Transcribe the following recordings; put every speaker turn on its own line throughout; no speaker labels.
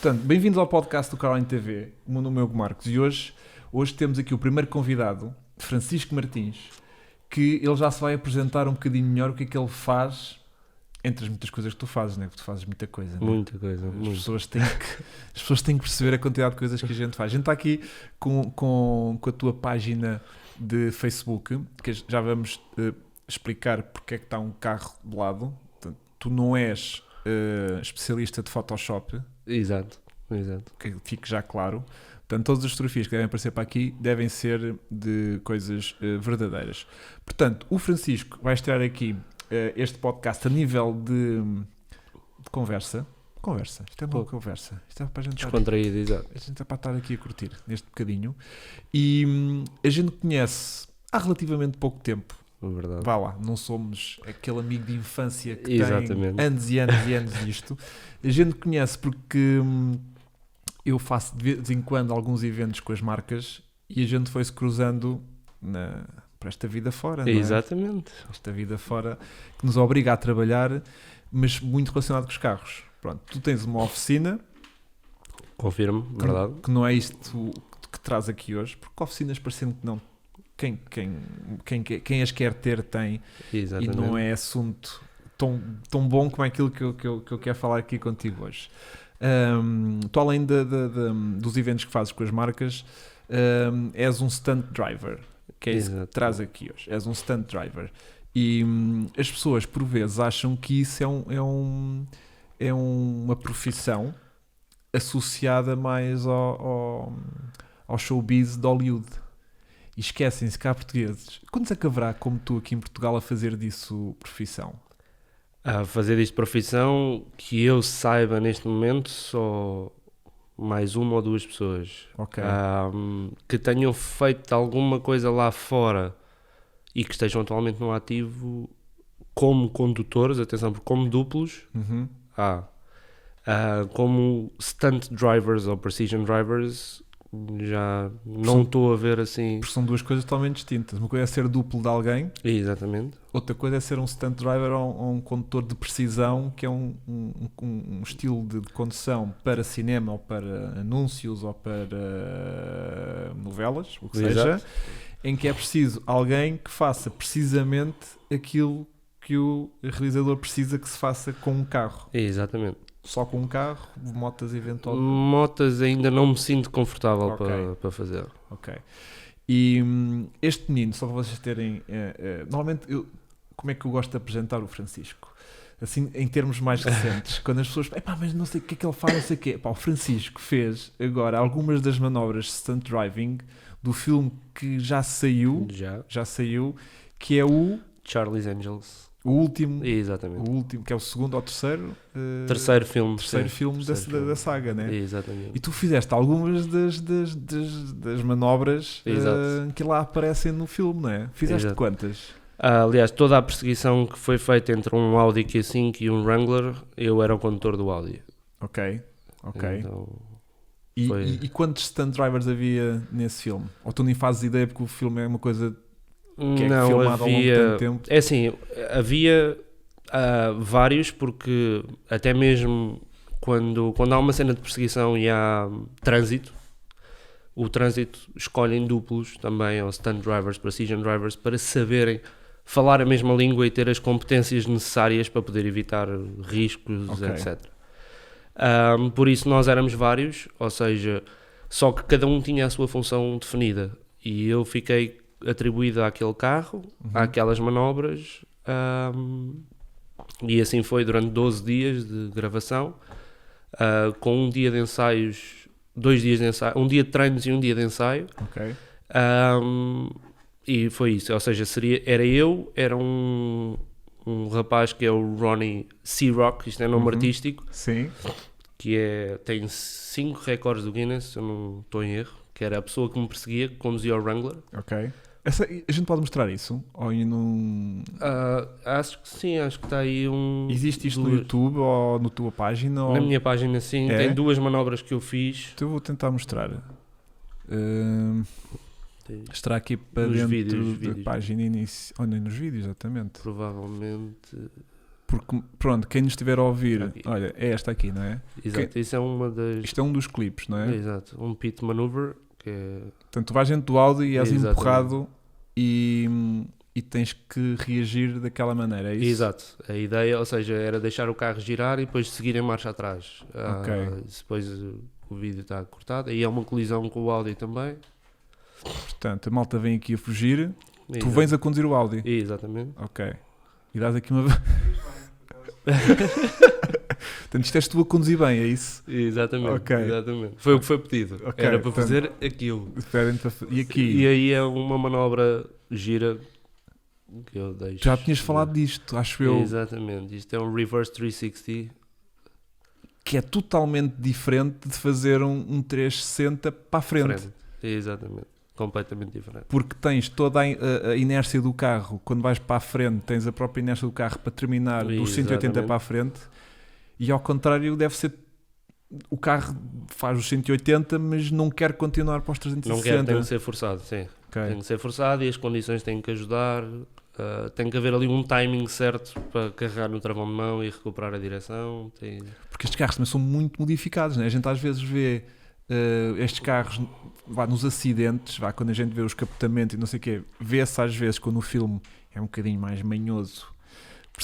Portanto, bem-vindos ao podcast do Caroline TV. O meu nome é Hugo Marcos e hoje temos aqui o primeiro convidado, Francisco Martins, que ele já se vai apresentar um bocadinho melhor o que é que ele faz entre as muitas coisas que tu fazes, né? Porque tu fazes muita coisa, né?
Muita coisa.
As pessoas têm que perceber a quantidade de coisas que a gente faz. A gente está aqui com a tua página de Facebook, que já vamos explicar porque é que está um carro de lado. Portanto, tu não és especialista de Photoshop.
Exato.
Que fique já claro. Portanto, todas as fotografias que devem aparecer para aqui devem ser de coisas verdadeiras. Portanto, o Francisco vai estrear aqui este podcast a nível de conversa. Isto é uma conversa. Isto é para a gente
descontraído, exato.
A gente é para estar aqui a curtir neste bocadinho. E a gente conhece há relativamente pouco tempo.
Verdade.
Vá lá, não somos aquele amigo de infância que
Exatamente.
tem anos e anos e anos disto. A gente conhece porque eu faço de vez em quando alguns eventos com as marcas e a gente foi-se cruzando para esta vida fora, não é?
Exatamente.
Esta vida fora que nos obriga a trabalhar, mas muito relacionado com os carros. Pronto, tu tens uma oficina.
Confirmo, verdade.
Que não é isto que traz aqui hoje, porque oficinas parecendo que não. Quem as quer ter tem.
Exatamente.
E não é assunto tão bom como aquilo que eu quero falar aqui contigo hoje. Tu, além dos eventos que fazes com as marcas, és um stunt driver, que é isso que traz aqui hoje. És um stunt driver. E as pessoas, por vezes, acham que isso é uma profissão associada mais ao showbiz de Hollywood. E esquecem-se que há portugueses. Quantos é que haverá, como tu, aqui em Portugal, a fazer disso profissão?
A fazer disto profissão, que eu saiba neste momento, só mais uma ou duas pessoas.
Ok.
Que tenham feito alguma coisa lá fora e que estejam atualmente no ativo como condutores, atenção, porque como duplos, como stunt drivers ou precision drivers, já não estou a ver assim.
Porque são duas coisas totalmente distintas. Uma coisa é ser duplo de alguém.
Exatamente.
Outra coisa é ser um stunt driver ou um condutor de precisão, que é um estilo de condução para cinema ou para anúncios ou para novelas, o que seja, em que é preciso alguém que faça precisamente aquilo que o realizador precisa que se faça com um carro.
Exatamente.
Só com um carro, motas eventualmente?
Motas ainda não me sinto confortável para fazer.
Ok. E este menino, só para vocês terem... normalmente, como é que eu gosto de apresentar o Francisco? Assim, em termos mais recentes. Quando as pessoas... mas não sei o que é que ele faz, não sei o quê. O Francisco fez agora algumas das manobras de stunt driving do filme que já saiu, que é o...
Charlie's Angels.
O último,
exatamente.
O último, que é o segundo ou terceiro?
Terceiro filme.
Terceiro filme da saga, né?
Exatamente.
E tu fizeste algumas das manobras que lá aparecem no filme, não é? Fizeste quantas?
Aliás, toda a perseguição que foi feita entre um Audi Q5 e um Wrangler, eu era o condutor do Audi.
Ok.
Então,
e quantos stunt drivers havia nesse filme? Ou tu nem fazes ideia porque o filme é uma coisa...
Não, havia... tempo. É assim, havia vários, porque até mesmo quando há uma cena de perseguição e há trânsito, o trânsito escolhem duplos também, ou stunt drivers, precision drivers, para saberem falar a mesma língua e ter as competências necessárias para poder evitar riscos, etc. Por isso nós éramos vários, ou seja, só que cada um tinha a sua função definida, e eu fiquei atribuído àquele carro, àquelas manobras, e assim foi durante 12 dias de gravação, com um dia de ensaios, 2 dias de ensaio, um dia de treinos e um dia de ensaio. E foi isso, ou seja, era um rapaz que é o Ronnie C-Rock, isto é nome artístico,
sim,
que tem 5 recordes do Guinness, se eu não estou em erro, que era a pessoa que me perseguia, que conduzia o Wrangler.
Ok. A gente pode mostrar isso? Ou
acho que sim, acho que está aí um...
Existe isto no YouTube ou na tua página?
Na minha página sim, tem 2 manobras que eu fiz.
Então eu vou tentar mostrar. Estará aqui para
nos
dentro
vídeos.
da página início. Ou nem nos vídeos, exatamente.
Provavelmente...
Porque, pronto, quem nos estiver a ouvir,
aqui.
olha, é esta aqui, não é?
Exato, isso é uma das...
Isto é um dos clipes, não é?
Exato, um pit maneuver, que é...
Portanto, tu vais dentro do Audi e és
Exatamente.
empurrado e tens que reagir daquela maneira, é isso?
Exato, a ideia, ou seja, era deixar o carro girar e depois seguir em marcha atrás. Depois o vídeo está cortado, aí é uma colisão com o Audi também.
Portanto, a malta vem aqui a fugir,
Exato.
tu vens a conduzir o Audi.
Exatamente.
Ok. E dás aqui uma... Portanto, isto és tu a conduzir bem, é isso?
Exatamente,
Ok.
exatamente. Foi o que foi pedido.
Ok,
Era para
portanto,
fazer aquilo.
E aqui?
E aí é uma manobra gira que eu deixo.
Já tinhas falado disto, acho eu.
Exatamente. Isto é um reverse 360.
Que é totalmente diferente de fazer um 360 para a frente.
Exatamente. Completamente diferente.
Porque tens toda a inércia do carro, quando vais para a frente, tens a própria inércia do carro para terminar dos 180 para a frente, e ao contrário deve ser, o carro faz os 180, mas não quer continuar para os 360.
Não quer, tem que ser forçado, sim.
Okay.
Tem que ser forçado e as condições têm que ajudar, tem que haver ali um timing certo para carregar no travão de mão e recuperar a direção.
Porque estes carros também são muito modificados, né? A gente às vezes vê estes carros nos acidentes, quando a gente vê os capotamentos e não sei o quê, vê-se às vezes quando o filme é um bocadinho mais manhoso.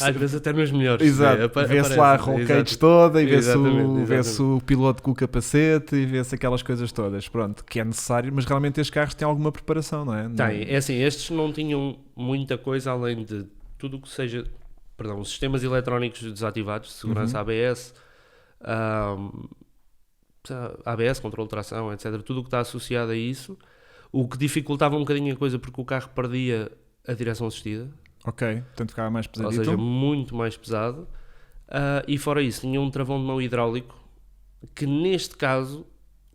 Às vezes até nos melhores.
Exato, vê-se lá a roll cage toda e vê-se o piloto com o capacete e vê-se aquelas coisas todas, pronto, que é necessário, mas realmente estes carros têm alguma preparação, não é?
Tem, é assim, estes não tinham muita coisa além de tudo o que seja, os sistemas eletrónicos desativados, de segurança ABS, ABS, controle de tração, etc. Tudo o que está associado a isso, o que dificultava um bocadinho a coisa porque o carro perdia a direção assistida.
Ok, portanto ficava mais pesadito.
Ou seja, muito mais pesado. E fora isso, tinha um travão de mão hidráulico que neste caso,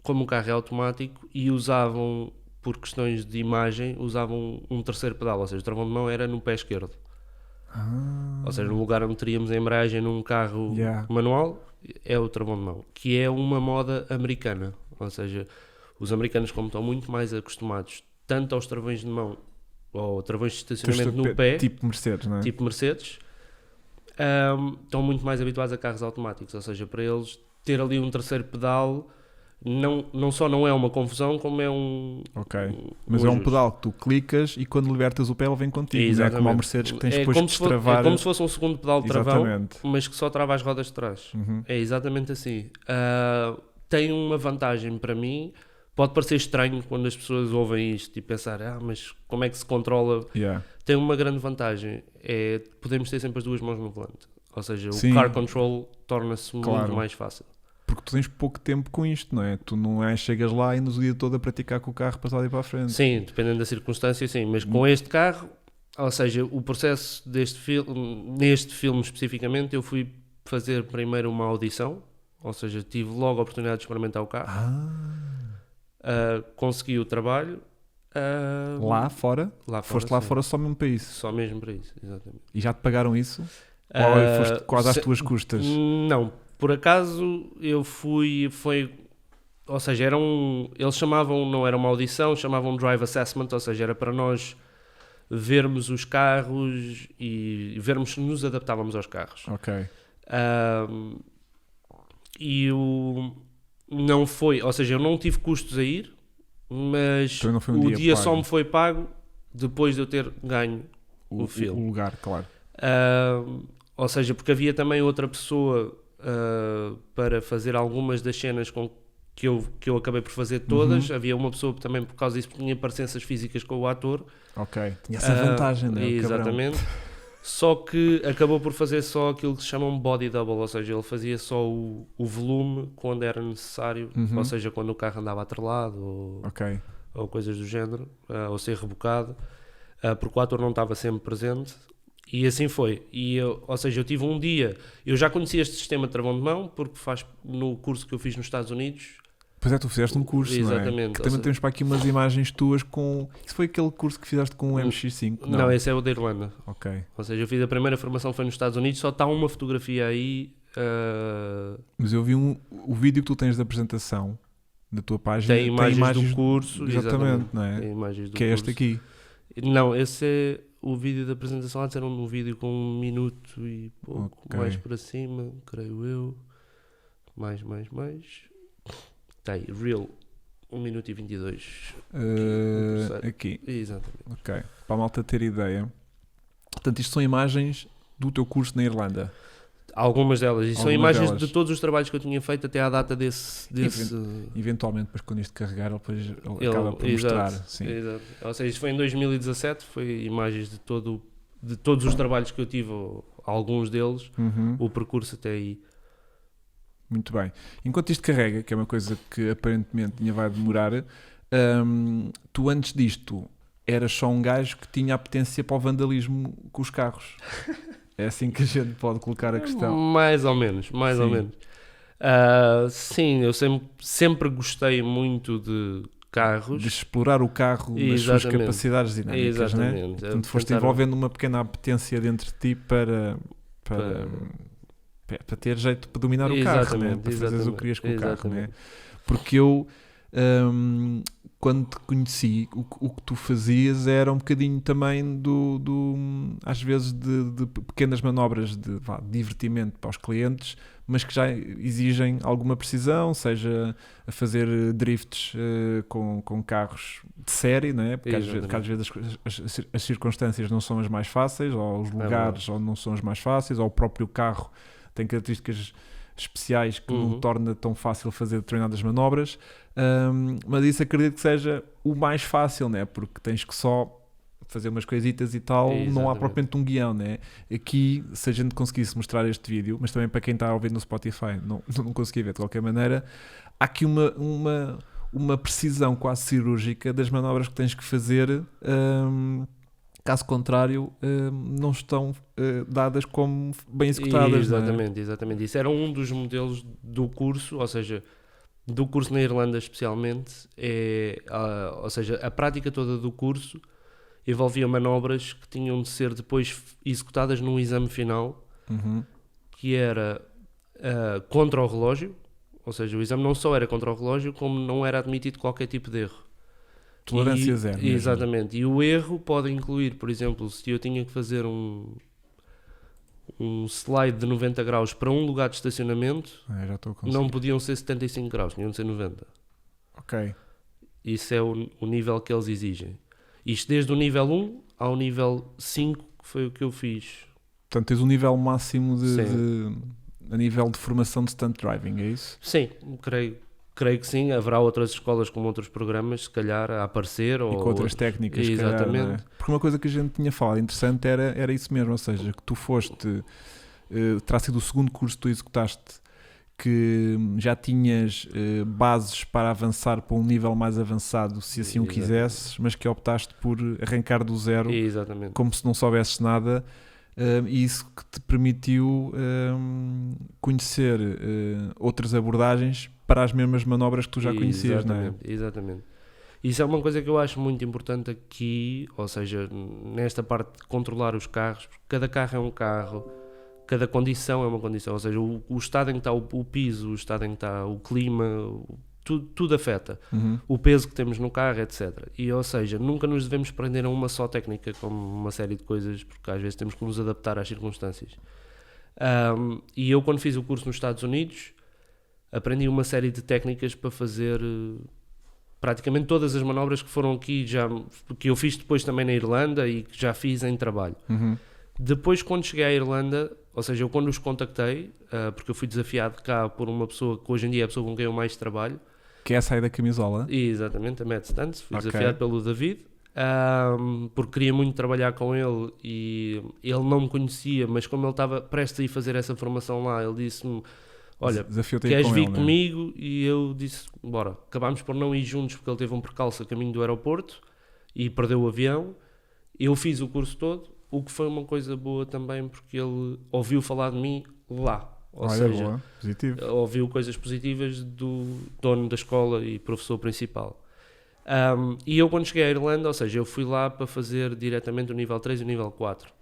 como o carro é automático e usavam, por questões de imagem, usavam um terceiro pedal, ou seja, o travão de mão era no pé esquerdo. Ou seja, no lugar onde teríamos a embreagem num carro manual, é o travão de mão, que é uma moda americana. Ou seja, os americanos, como estão muito mais acostumados tanto aos travões de mão ou travões de estacionamento no pé,
tipo Mercedes, não é?
Tipo Mercedes, estão muito mais habituados a carros automáticos, ou seja, para eles ter ali um terceiro pedal não só não é uma confusão, como é um...
Ok, mas é um pedal que tu clicas e quando libertas o pé ele vem contigo, não é como ao Mercedes que tens depois de destravar.
É como se fosse um segundo pedal de travão, mas que só trava as rodas de trás. É exatamente assim. Tem uma vantagem para mim. Pode parecer estranho quando as pessoas ouvem isto e pensar, mas como é que se controla? Tem uma grande vantagem, podemos ter sempre as duas mãos no volante. Ou seja, o car control torna-se muito mais fácil.
Porque tu tens pouco tempo com isto, não é? Tu não chegas lá e nos o dia todo a praticar com o carro para para a frente.
Sim, dependendo da circunstância, sim. Mas com este carro, ou seja, o processo neste filme especificamente, eu fui fazer primeiro uma audição, ou seja, tive logo a oportunidade de experimentar o carro. Consegui o trabalho.
Lá fora? Foste lá fora só mesmo para isso?
Só mesmo para isso, exatamente.
E já te pagaram isso? Ou foste quase às tuas custas?
Não, por acaso eu ou seja, eles chamavam, não era uma audição, chamavam drive assessment, ou seja, era para nós vermos os carros e vermos se nos adaptávamos aos carros.
Ok.
Não foi, ou seja, eu não tive custos a ir, mas o dia só me foi pago depois de eu ter ganho o filme.
O lugar, claro.
Ou seja, porque havia também outra pessoa para fazer algumas das cenas que eu acabei por fazer todas. Havia uma pessoa também, por causa disso, tinha parecenças físicas com o ator.
Ok, tinha essa vantagem, não é?
Exatamente. Só que acabou por fazer só aquilo que se chama um body double, ou seja, ele fazia só o volume quando era necessário, ou seja, quando o carro andava atrelado ou coisas do género, ou ser rebocado, porque o ator não estava sempre presente. E assim foi. Ou seja, eu tive um dia... Eu já conhecia este sistema de travão de mão, porque faz no curso que eu fiz nos Estados Unidos.
Pois é, tu fizeste um curso,
exatamente,
não é? Que também temos para aqui umas imagens tuas com... Isso foi aquele curso que fizeste com o MX5?
Não, esse é o da Irlanda.
Ok.
Ou seja, eu fiz a primeira formação foi nos Estados Unidos, só está uma fotografia aí...
Mas eu vi o vídeo que tu tens da apresentação da tua página.
Tem imagens do curso.
Exatamente, não é?
Tem imagens do
que é
curso.
este aqui.
Não, esse é o vídeo da apresentação lá, era um vídeo com 1 minuto e pouco, mais para cima, creio eu. Mais. Está aí, Real, 1 minuto e 22.
Aqui.
Exatamente.
Ok, para a malta ter ideia. Portanto, isto são imagens do teu curso na Irlanda.
Algumas delas. E são imagens de todos os trabalhos que eu tinha feito até à data desse...
Eventualmente, depois quando isto carregar, ele acaba por mostrar. Sim.
Exato. Ou seja, isto foi em 2017, foi imagens de todos os trabalhos que eu tive, alguns deles, o percurso até aí.
Muito bem. Enquanto isto carrega, que é uma coisa que aparentemente ainda vai demorar, tu antes disto eras só um gajo que tinha a potência para o vandalismo com os carros. É assim que a gente pode colocar a questão.
Mais ou menos. Sim, eu sempre gostei muito de carros.
De explorar o carro nas suas capacidades dinâmicas, não é? Portanto, foste envolvendo uma pequena apetência dentro de ti para ter jeito para dominar o carro, né? Para fazeres o que querias com o carro. Né? Porque eu, quando te conheci, o que tu fazias era um bocadinho também às vezes de pequenas manobras de divertimento para os clientes, mas que já exigem alguma precisão, seja a fazer drifts com carros de série, né? Porque às vezes as circunstâncias não são as mais fáceis, ou os lugares não são os mais fáceis, ou o próprio carro tem características especiais que não torna tão fácil fazer determinadas manobras, mas isso acredito que seja o mais fácil, né? Porque tens que só fazer umas coisitas e tal, não há propriamente um guião, né? Aqui, se a gente conseguisse mostrar este vídeo, mas também para quem está a ouvir no Spotify não consegui ver de qualquer maneira, há aqui uma precisão quase cirúrgica das manobras que tens que fazer, caso contrário, não estão dadas como bem executadas.
Exatamente. Isso era um dos modelos do curso, ou seja, do curso na Irlanda especialmente, ou seja, a prática toda do curso envolvia manobras que tinham de ser depois executadas num exame final, que era contra o relógio, ou seja, o exame não só era contra o relógio, como não era admitido qualquer tipo de erro.
Tolerância zero.
Exatamente. E o erro pode incluir, por exemplo, se eu tinha que fazer um slide de 90 graus para um lugar de estacionamento, não podiam ser 75 graus, tinham de ser 90.
Ok.
Isso é o nível que eles exigem. Isto desde o nível 1 ao nível 5, que foi o que eu fiz.
Portanto, tens um nível máximo a nível de formação de stunt driving, é isso?
Sim, creio que sim. Haverá outras escolas com outros programas, se calhar, a aparecer.
E com outras técnicas,
exatamente.
Calhar, não é? Porque uma coisa que a gente tinha falado interessante era isso mesmo, ou seja, que tu foste, terá sido o segundo curso que tu executaste, que já tinhas bases para avançar para um nível mais avançado, se assim o quisesses, mas que optaste por arrancar do zero, como se não soubesses nada, e isso que te permitiu conhecer outras abordagens para as mesmas manobras que tu já conhecias, não é?
Exatamente. Isso é uma coisa que eu acho muito importante aqui, ou seja, nesta parte de controlar os carros, porque cada carro é um carro, cada condição é uma condição, ou seja, o estado em que está o piso, o estado em que está o clima, tudo afeta. O peso que temos no carro, etc. E, ou seja, nunca nos devemos prender a uma só técnica, como uma série de coisas, porque às vezes temos que nos adaptar às circunstâncias. E eu, quando fiz o curso nos Estados Unidos, aprendi uma série de técnicas para fazer praticamente todas as manobras que foram aqui, que eu fiz depois também na Irlanda e que já fiz em trabalho. Depois, quando cheguei à Irlanda, ou seja, eu quando os contactei, porque eu fui desafiado cá por uma pessoa que hoje em dia é a pessoa com quem eu mais trabalho.
Que é a sair da camisola?
Exatamente, a Matt Stunts. Fui desafiado pelo David, porque queria muito trabalhar com ele e ele não me conhecia, mas como ele estava prestes a ir fazer essa formação lá, ele disse-me: olha, queres vir comigo? Né? E eu disse, bora. Acabámos por não ir juntos porque ele teve um percalço a caminho do aeroporto e perdeu o avião. Eu fiz o curso todo, o que foi uma coisa boa também porque ele ouviu falar de mim lá. Ou seja,
boa. Positivo.
Ouviu coisas positivas do dono da escola e professor principal. E eu quando cheguei à Irlanda, ou seja, eu fui lá para fazer diretamente o nível 3 e o nível 4.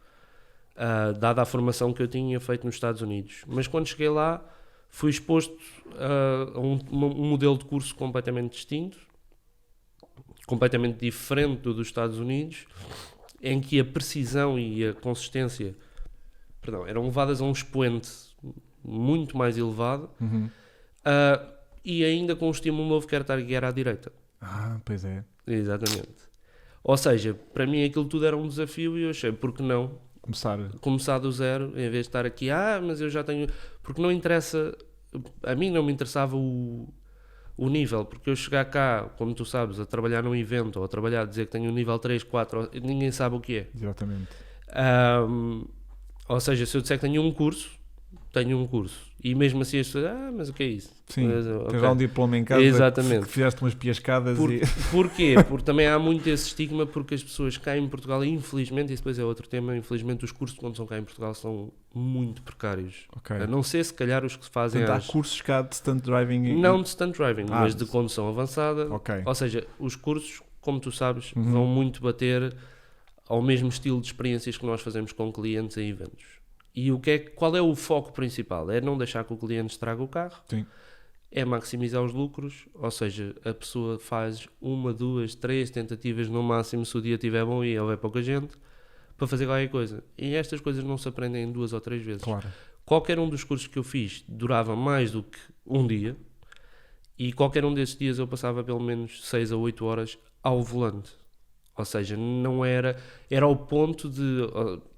Dada a formação que eu tinha feito nos Estados Unidos. Mas quando cheguei lá, fui exposto a um modelo de curso completamente distinto, completamente diferente do dos Estados Unidos, em que a precisão e a consistência eram levadas a um expoente muito mais elevado, e ainda com um estímulo novo que era estar a guiar à direita.
Pois é.
Exatamente. Ou seja, para mim aquilo tudo era um desafio e eu achei, por que não começar do zero, em vez de estar aqui, mas eu já tenho... Porque não interessa... A mim não me interessava o nível, porque eu chegar cá, como tu sabes, a trabalhar num evento ou a trabalhar a dizer que tenho um nível 3, 4, ninguém sabe o que é.
Exatamente.
Ou seja, se eu disser que tenho um curso, e mesmo assim as pessoas, mas o que é isso?
Sim, tens lá um diploma em casa.
Exatamente.
Que fizeste umas piascadas
Porquê? Porque também há muito esse estigma, porque as pessoas cá em Portugal, infelizmente, isso depois é outro tema, infelizmente os cursos quando são cá em Portugal são muito precários. A não ser se calhar os que se fazem...
Há cursos cá de stunt driving?
Não de stunt driving, mas de condução avançada.
Okay.
Ou seja, os cursos, como tu sabes, vão muito bater ao mesmo estilo de experiências que nós fazemos com clientes em eventos. E qual é o foco principal? É não deixar que o cliente estrague o carro.
Sim.
É maximizar os lucros, ou seja, a pessoa faz 1, 2, 3 tentativas no máximo se o dia estiver bom e houver pouca gente, para fazer qualquer coisa. E estas coisas não se aprendem em 2 ou 3 vezes.
Claro.
Qualquer um dos cursos que eu fiz durava mais do que um dia, e qualquer um desses dias eu passava pelo menos 6 a 8 horas ao volante. Ou seja, não era ao ponto de,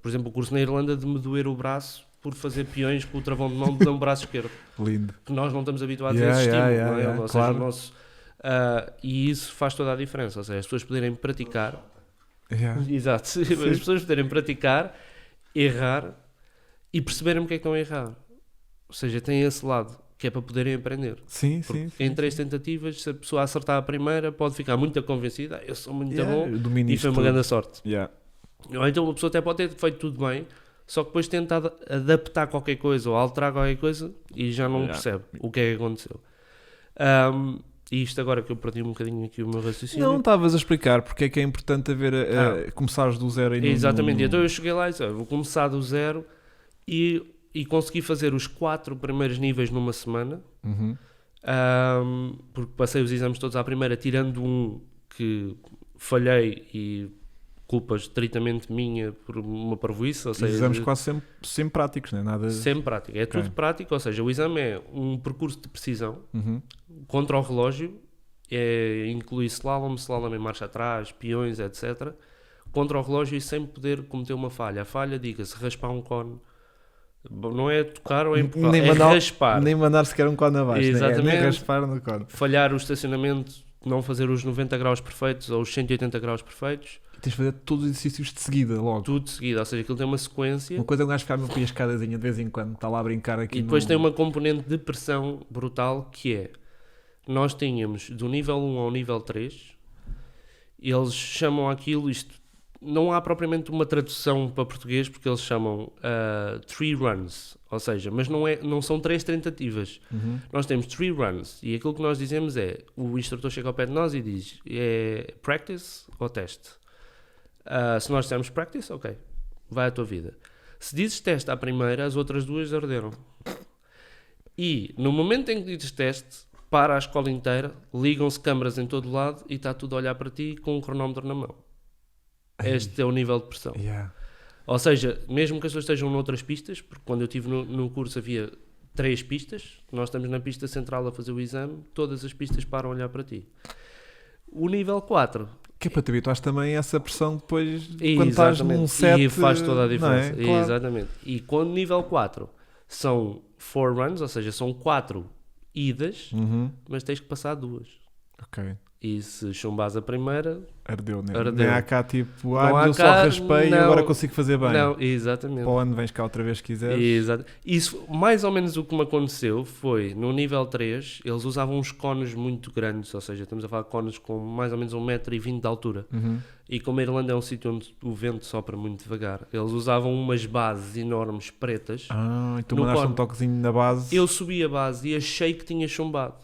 por exemplo, o curso na Irlanda, de me doer o braço por fazer peões com o travão de mão de um braço esquerdo.
Lindo.
Que nós não estamos habituados a esse estímulo, não é? Ou seja,
claro.
o nosso, e isso faz toda a diferença. Ou seja, as pessoas poderem praticar. Exato. Sim. As pessoas poderem praticar, errar e perceberem porque é que estão a errar. Ou seja, tem esse lado, que é para poderem aprender.
Sim.
Em 3 tentativas, se a pessoa acertar a primeira, pode ficar muito convencida, eu sou muito bom, e foi uma grande sorte. Ou então uma pessoa até pode ter feito tudo bem, só que depois tenta adaptar qualquer coisa ou alterar qualquer coisa e já não percebe o que é que aconteceu. E isto agora que eu perdi um bocadinho aqui o meu raciocínio.
Não, estavas a explicar porque é que é importante começares do zero.
Exatamente, então eu cheguei lá e disse, vou começar do zero e consegui fazer os 4 primeiros níveis numa semana, porque passei os exames todos à primeira, tirando um que falhei e culpa estritamente minha por uma parvoíce. Ou seja,
exames quase sempre práticos, não é? Nada...
Sempre prático, é tudo prático, ou seja, o exame é um percurso de precisão contra o relógio, inclui slalom em marcha atrás, peões, etc. Contra o relógio e sem poder cometer uma falha. A falha, diga-se, raspar um cone. Não é tocar ou empurrar, raspar.
Nem mandar sequer um cone abaixo.
Exatamente.
Nem raspar no cone.
Falhar o estacionamento, não fazer os 90 graus perfeitos ou os 180 graus perfeitos.
E tens de fazer todos os exercícios de seguida, logo.
Tudo de seguida, ou seja, aquilo tem uma sequência.
Uma coisa é um gajo ficar meio piascadazinha de vez em quando, está lá a brincar aqui.
E depois tem uma componente de pressão brutal, que é, nós tínhamos do nível 1 ao nível 3, eles chamam aquilo, isto não há propriamente uma tradução para português, porque eles chamam 3 runs, ou seja, mas não são 3 tentativas. Nós temos 3 runs, e aquilo que nós dizemos é, o instrutor chega ao pé de nós e diz, é practice ou teste? Se nós dissermos practice, ok, vai à tua vida. Se dizes teste à primeira, as outras 2 arderam. E no momento em que dizes teste, para a escola inteira, ligam-se câmaras em todo lado e está tudo a olhar para ti com um cronómetro na mão. Este é o nível de pressão. Ou seja, mesmo que as pessoas estejam noutras pistas, porque quando eu estive no curso havia 3 pistas, nós estamos na pista central a fazer o exame, todas as pistas param a olhar para ti. O nível 4...
Que é para te habituares também a essa pressão depois, quando estás num set...
E faz toda a diferença.
Não é? Claro.
Exatamente. E quando nível 4 são 4 runs, ou seja, são 4 idas, mas tens que passar 2.
Ok.
E se chumbás a primeira...
Ardeu, né?
Ardeu.
Nem há cá tipo,
eu
só raspei e agora consigo fazer bem.
Não, exatamente.
Para o ano vens cá outra vez se quiseres.
Exato. Isso, mais ou menos o que me aconteceu foi, no nível 3, eles usavam uns cones muito grandes, ou seja, estamos a falar de cones com mais ou menos 1,20 m de altura. E como a Irlanda é um sítio onde o vento sopra muito devagar, eles usavam umas bases enormes pretas.
E tu mandaste um toquezinho na base.
Eu subi a base e achei que tinha chumbado.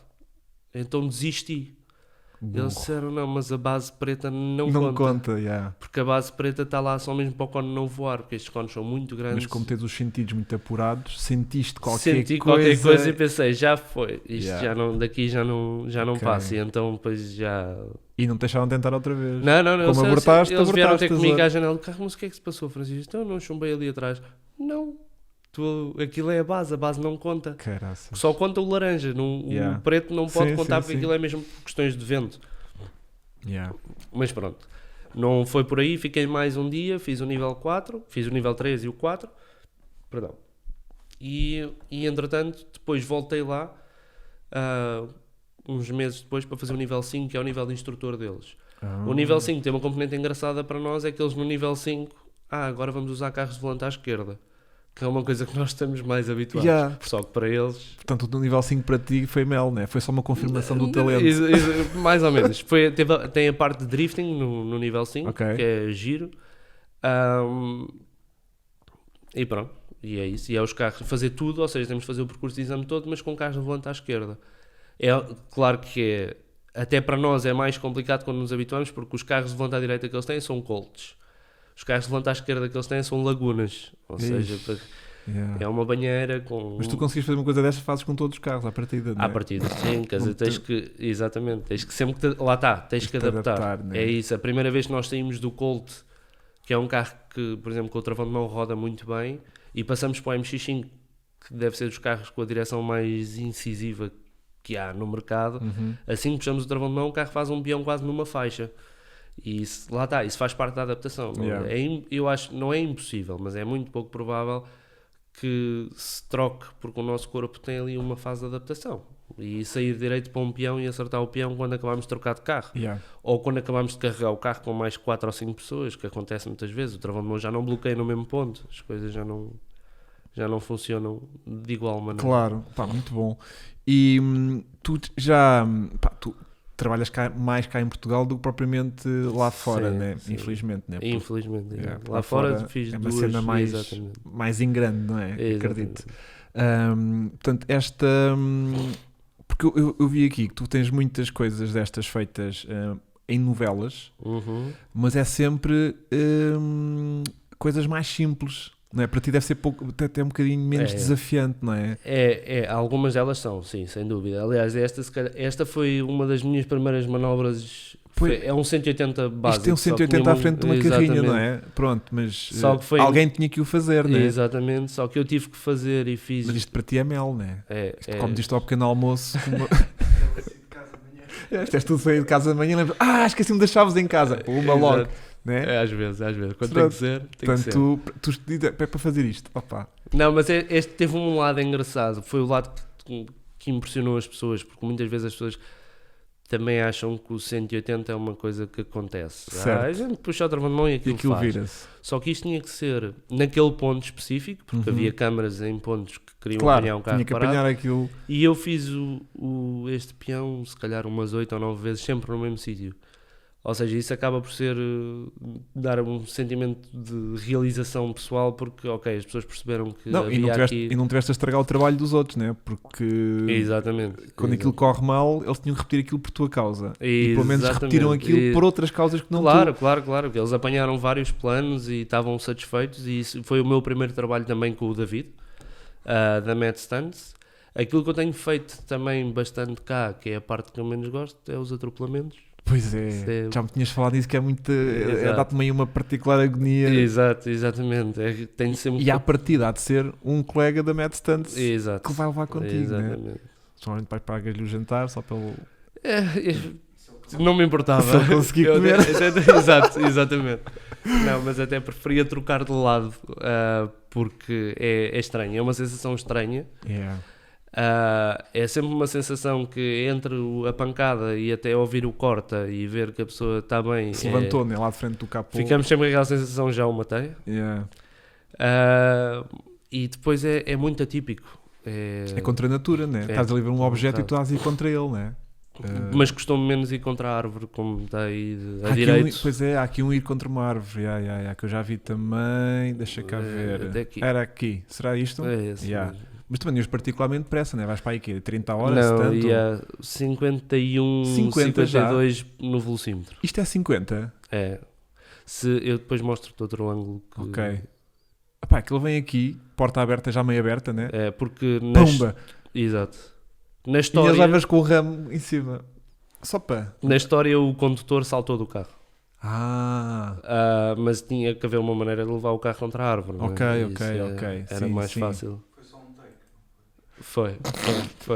Então desisti. Eles disseram, não, mas a base preta não
conta.
Porque a base preta está lá só mesmo para o cone não voar, porque estes cones são muito grandes.
Mas como tens os sentidos muito apurados, sentiste
Senti qualquer coisa e pensei, já foi, isto daqui já não passa, e então depois já...
E não te deixaram tentar outra vez?
Não,
como abortaste,
eles vieram ter comigo à janela do carro, mas o que é que se passou, Francisco? Então não chumbei ali atrás. Não, aquilo é a base não conta.
Caraças.
Só conta o laranja, o preto não pode contar porque aquilo é mesmo questões de vento. Mas pronto, não foi por aí, fiquei mais um dia, fiz o nível 4, fiz o nível 3 e o 4, perdão. E entretanto, depois voltei lá, uns meses depois, para fazer o nível 5, que é o nível de instrutor deles. O nível 5 tem uma componente engraçada para nós, é que eles no nível 5, agora vamos usar carros de volante à esquerda. Que é uma coisa que nós estamos mais habituados. Só que para eles...
Portanto, o nível 5 para ti foi mel, né? Foi só uma confirmação do talento.
Mais ou menos. Tem a parte de drifting no nível 5, que é giro. E pronto. E é isso. E é os carros fazer tudo, ou seja, temos de fazer o percurso de exame todo, mas com carros de volante à esquerda. É claro que até para nós é mais complicado quando nos habituamos, porque os carros de volante à direita que eles têm são Colts. Os carros de volante à esquerda que eles têm são lagunas, ou seja, é uma banheira com...
Mas tu conseguis fazer uma coisa destas, fazes com todos os carros, à partida, não é?
À partida, sim, quer dizer, tens que sempre tens que adaptar. Né? É isso, a primeira vez que nós saímos do Colt, que é um carro que, por exemplo, com o travão de mão roda muito bem, e passamos para o MX-5, que deve ser dos carros com a direção mais incisiva que há no mercado, assim que puxamos o travão de mão, o carro faz um peão quase numa faixa. E isso, lá está, isso faz parte da adaptação. Eu acho que não é impossível, mas é muito pouco provável que se troque, porque o nosso corpo tem ali uma fase de adaptação. E sair direito para um peão e acertar o peão quando acabamos de trocar de carro. Ou quando acabamos de carregar o carro com mais 4 ou 5 pessoas, que acontece muitas vezes. O travão de mão já não bloqueia no mesmo ponto, as coisas já não funcionam de igual maneira.
Claro, muito bom. E tu já... tu trabalhas mais cá em Portugal do que propriamente lá fora, né? Infelizmente, né?
Infelizmente. Lá fora fiz
é uma
duas...
cena mais em grande, não é? Acredito. Portanto, porque eu vi aqui que tu tens muitas coisas destas feitas em novelas, mas é sempre coisas mais simples. Não é? Para ti deve ser até um bocadinho menos desafiante, não é?
Algumas delas são, sim, sem dúvida. Aliás, esta foi uma das minhas primeiras manobras. É um 180 básico.
Isto tem um 180 à frente de uma carrinha, não é? Pronto, mas alguém tinha que o fazer, não é?
Exatamente, só que eu tive que fazer e fiz...
Mas isto para ti é mel, não é? Como diz ao pequeno almoço... És tudo sair de casa de manhã e lembro, esqueci-me das chaves em casa. Uma logo. Né?
Às vezes. Quando tem que ser, tem que ser.
Tu é para fazer isto. Opa.
Não, mas este teve um lado engraçado. Foi o lado que impressionou as pessoas, porque muitas vezes as pessoas também acham que o 180 é uma coisa que acontece. A gente puxa o travão de mão e aquilo
vira-se.
Só que isto tinha que ser naquele ponto específico, porque havia câmaras em pontos que queriam apanhar um carro
tinha que
parado.
Apanhar aquilo.
E eu fiz este peão, se calhar umas 8 ou 9 vezes, sempre no mesmo sítio. Ou seja, isso acaba por ser dar um sentimento de realização pessoal, porque, as pessoas perceberam que
e não tiveste a estragar o trabalho dos outros, né? Porque quando aquilo corre mal, eles tinham que repetir aquilo por tua causa. E pelo menos repetiram aquilo por outras causas que não
Claro. Eles apanharam vários planos e estavam satisfeitos, e isso foi o meu primeiro trabalho também com o David, da Mad Stunts. Aquilo que eu tenho feito também bastante cá, que é a parte que eu menos gosto, é os atropelamentos.
Pois é, já me tinhas falado disso, que é muito... dá-te meio uma particular agonia.
Exatamente. Tem de ser
e à partida há de ser um colega da Mad Stunts que vai levar contigo, né? Somente pagas-lhe o jantar só pelo...
não me importava.
Só consegui comer.
Exatamente. Não, mas até preferia trocar de lado, porque é estranho. É uma sensação estranha. É sempre uma sensação que entre a pancada e até ouvir o corta e ver que a pessoa está bem,
se levantou, né, lá de frente do capô,
ficamos sempre com aquela sensação, já o matei. E depois é muito atípico,
é contra a natura, né? Estás ali a ver um objeto e tu estás a ir contra ele, né?
Mas custou-me menos ir contra a árvore, como está aí a direito.
Pois é, há aqui um ir contra uma árvore, que eu já vi também. Deixa cá ver. Era aqui, será isto?
É esse.
Mas também ias particularmente pressa, né? Vais para aí que 30 horas?
Não,
tanto?
ia 51,
50
52
já?
no velocímetro.
Isto é 50?
É. Eu depois mostro-te outro ângulo.
Ok. Epá, aquilo vem aqui, porta aberta, já meio aberta, né?
É, porque...
Pumba!
Exato. Na
E
história...
as levas com o ramo em cima. Só para...
Na história o condutor saltou do carro.
Ah.
Mas tinha que haver uma maneira de levar o carro contra a árvore.
Ok.
Era
Sim,
mais
sim.
fácil. Foi.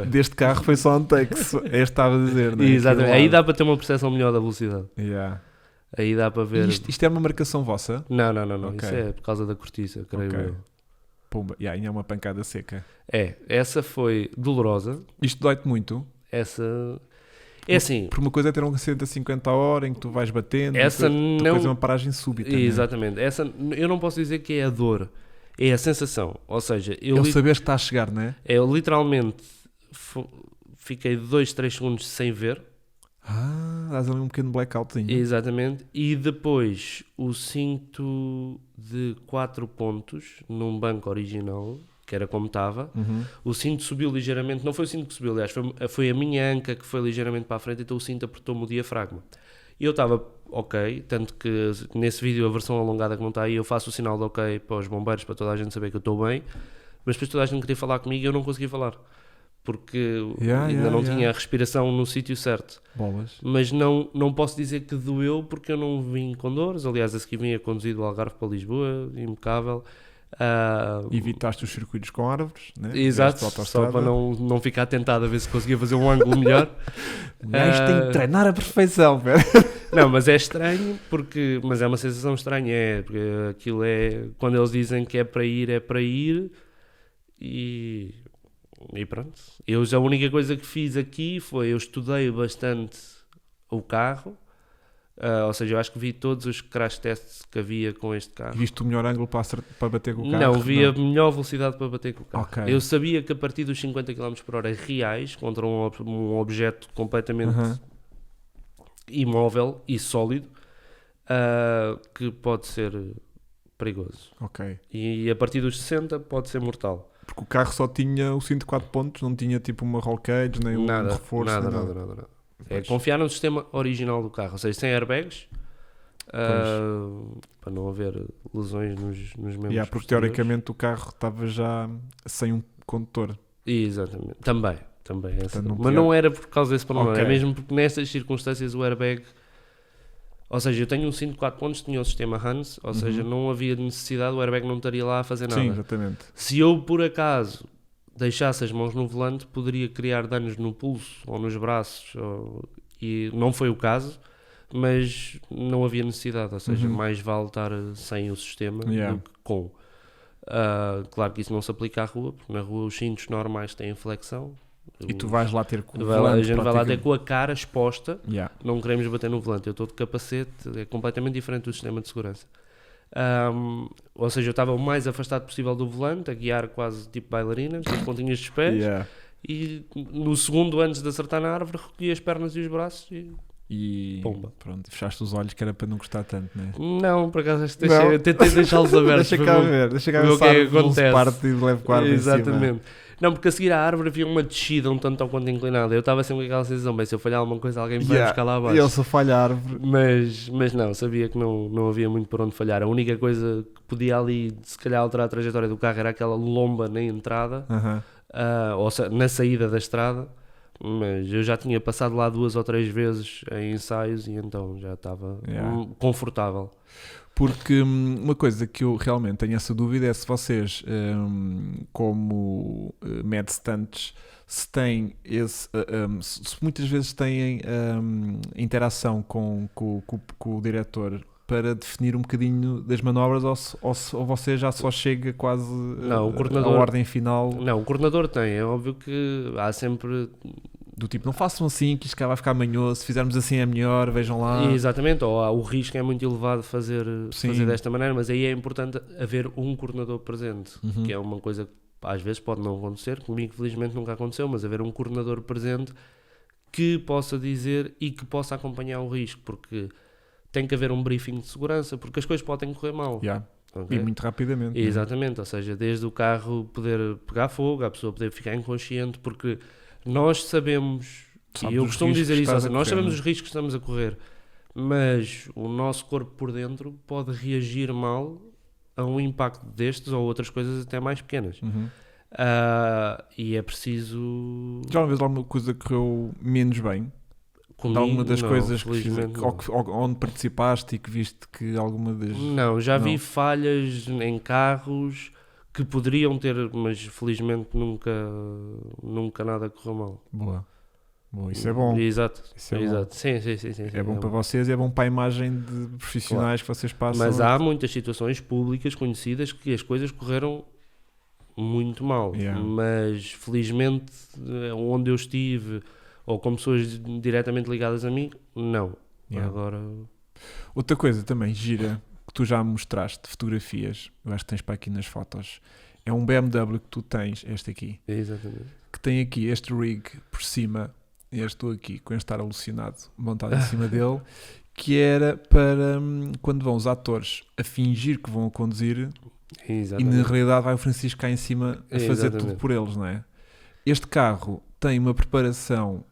Deste carro foi só um take. Este estava a dizer, né?
Exatamente. Aí dá para ter uma percepção melhor da velocidade.
Yeah.
Aí dá para ver...
Isto é uma marcação vossa?
Não.
Ok.
Isso é por causa da cortiça, creio eu.
Pumba. E aí é uma pancada seca.
Essa foi dolorosa.
Isto dói-te muito?
Essa... É assim...
Por uma coisa é ter um acidente a 50 a hora em que tu vais batendo.
Essa
depois é uma paragem súbita.
Exatamente. Né? Essa eu não posso dizer que é a dor. É a sensação. Ou seja...
Eu saber que está a chegar, não é?
Eu literalmente fiquei 2-3 segundos sem ver.
Dás ali um pequeno blackoutzinho.
Exatamente. E depois o cinto de 4 pontos num banco original, que era como estava, o cinto subiu ligeiramente. Não foi o cinto que subiu, aliás, foi a minha anca que foi ligeiramente para a frente, então o cinto apertou-me o diafragma. E eu estava ok, tanto que nesse vídeo a versão alongada que não está aí, eu faço o sinal de ok para os bombeiros, para toda a gente saber que eu estou bem, mas depois toda a gente queria falar comigo e eu não conseguia falar. Porque ainda não tinha a respiração no sítio certo.
Bolas.
Mas não posso dizer que doeu porque eu não vim com dores. Aliás, a seguir vinha conduzido do Algarve para Lisboa, impecável.
Evitaste os circuitos com árvores, né?
Exato, só para não ficar tentado a ver se conseguia fazer um ângulo melhor.
O gajo tem que treinar a perfeição, velho.
Não, mas é estranho, mas é uma sensação estranha, porque aquilo é, quando eles dizem que é para ir, e pronto. A única coisa que fiz aqui foi, eu estudei bastante o carro, ou seja, eu acho que vi todos os crash tests que havia com este carro.
Viste o melhor ângulo para bater com o carro?
Não, vi a melhor velocidade para bater com o carro.
Okay.
Eu sabia que a partir dos 50 km/h reais, contra um objeto completamente imóvel e sólido, que pode ser perigoso.
Ok.
E a partir dos 60 pode ser mortal.
Porque o carro só tinha o cinto de 4 pontos, não tinha tipo uma roll cage, nem um reforço.
Nada. É confiar no sistema original do carro, ou seja, sem airbags, para não haver lesões nos membros.
Porque teoricamente o carro estava já sem um condutor.
Exatamente, também
Portanto,
mas não era por causa desse problema,
Okay.
É mesmo porque nessas circunstâncias o airbag, ou seja, eu tenho um cinto de 4 pontos, tinha o sistema Hans, ou seja, não havia necessidade, o airbag não estaria lá a fazer nada.
Sim, exatamente.
Se eu por acaso deixasse as mãos no volante, poderia criar danos no pulso ou nos braços, e não foi o caso, mas não havia necessidade, ou seja, mais vale estar sem o sistema do que com. Claro que isso não se aplica à rua, porque na rua os cintos normais têm flexão.
E tu vais lá ter com o volante.
A gente vai lá ter com a cara exposta,
Yeah.
não queremos bater no volante. Eu estou de capacete, é completamente diferente do sistema de segurança. Ou seja, eu estava o mais afastado possível do volante, a guiar quase tipo bailarina, com as pontinhas dos pés, e no segundo antes de acertar na árvore recolhi as pernas e os braços e pomba.
Pronto, fechaste os olhos que era para não gostar tanto, né?
Não, por acaso tentei deixá-los abertos.
Deixa cá ver o que é que acontece. Parte e leve guarda.
Exatamente. Não, porque a seguir à árvore havia uma descida um tanto ao quanto inclinada. Eu estava sempre com aquela sensação, bem, se eu falhar alguma coisa alguém vai buscar lá abaixo.
E ele só falha a árvore.
Mas não, sabia que não havia muito por onde falhar. A única coisa que podia ali, se calhar, alterar a trajetória do carro era aquela lomba na entrada, ou seja, na saída da estrada. Mas eu já tinha passado lá 2 ou 3 vezes em ensaios e então já estava confortável.
Porque uma coisa que eu realmente tenho essa dúvida é se vocês, como medstantes, se têm se muitas vezes têm interação com o diretor para definir um bocadinho das manobras ou você já só chega quase à ordem final?
Não, o coordenador tem. É óbvio que há sempre...
Do tipo, não façam assim, que isto cá vai ficar manhoso, se fizermos assim é melhor, vejam lá.
Exatamente, ou o risco é muito elevado fazer desta maneira, mas aí é importante haver um coordenador presente, que é uma coisa que às vezes pode não acontecer, comigo felizmente nunca aconteceu, mas haver um coordenador presente que possa dizer e que possa acompanhar o risco, porque tem que haver um briefing de segurança, porque as coisas podem correr mal. Okay?
E muito rapidamente.
Exatamente, ou seja, desde o carro poder pegar fogo, a pessoa poder ficar inconsciente, porque nós sabemos, e eu costumo dizer isso, ou seja, nós sabemos os riscos que estamos a correr, mas o nosso corpo por dentro pode reagir mal a um impacto destes ou outras coisas até mais pequenas. E é preciso...
Já uma vez alguma coisa correu menos bem?
Comigo,
alguma das
não,
coisas onde participaste e que viste que alguma das...
Não, já vi falhas em carros que poderiam ter, mas felizmente nunca nada correu mal.
Boa, isso é bom.
Exato,
isso é
exato.
Bom.
Sim,
é bom para vocês e é bom para a imagem de profissionais que vocês passam.
Mas há muitas situações públicas conhecidas que as coisas correram muito mal, mas felizmente onde eu estive ou com pessoas diretamente ligadas a mim, não. Agora...
Outra coisa também gira, que tu já mostraste, fotografias, eu acho que tens para aqui nas fotos, é um BMW que tu tens, este aqui.
Exatamente.
Que tem aqui este rig por cima, eu estou aqui com este ar alucinado, montado em cima dele, que era para quando vão os atores a fingir que vão a conduzir.
Exatamente.
E na realidade vai o Francisco cá em cima a fazer tudo por eles, não é? Este carro tem uma preparação,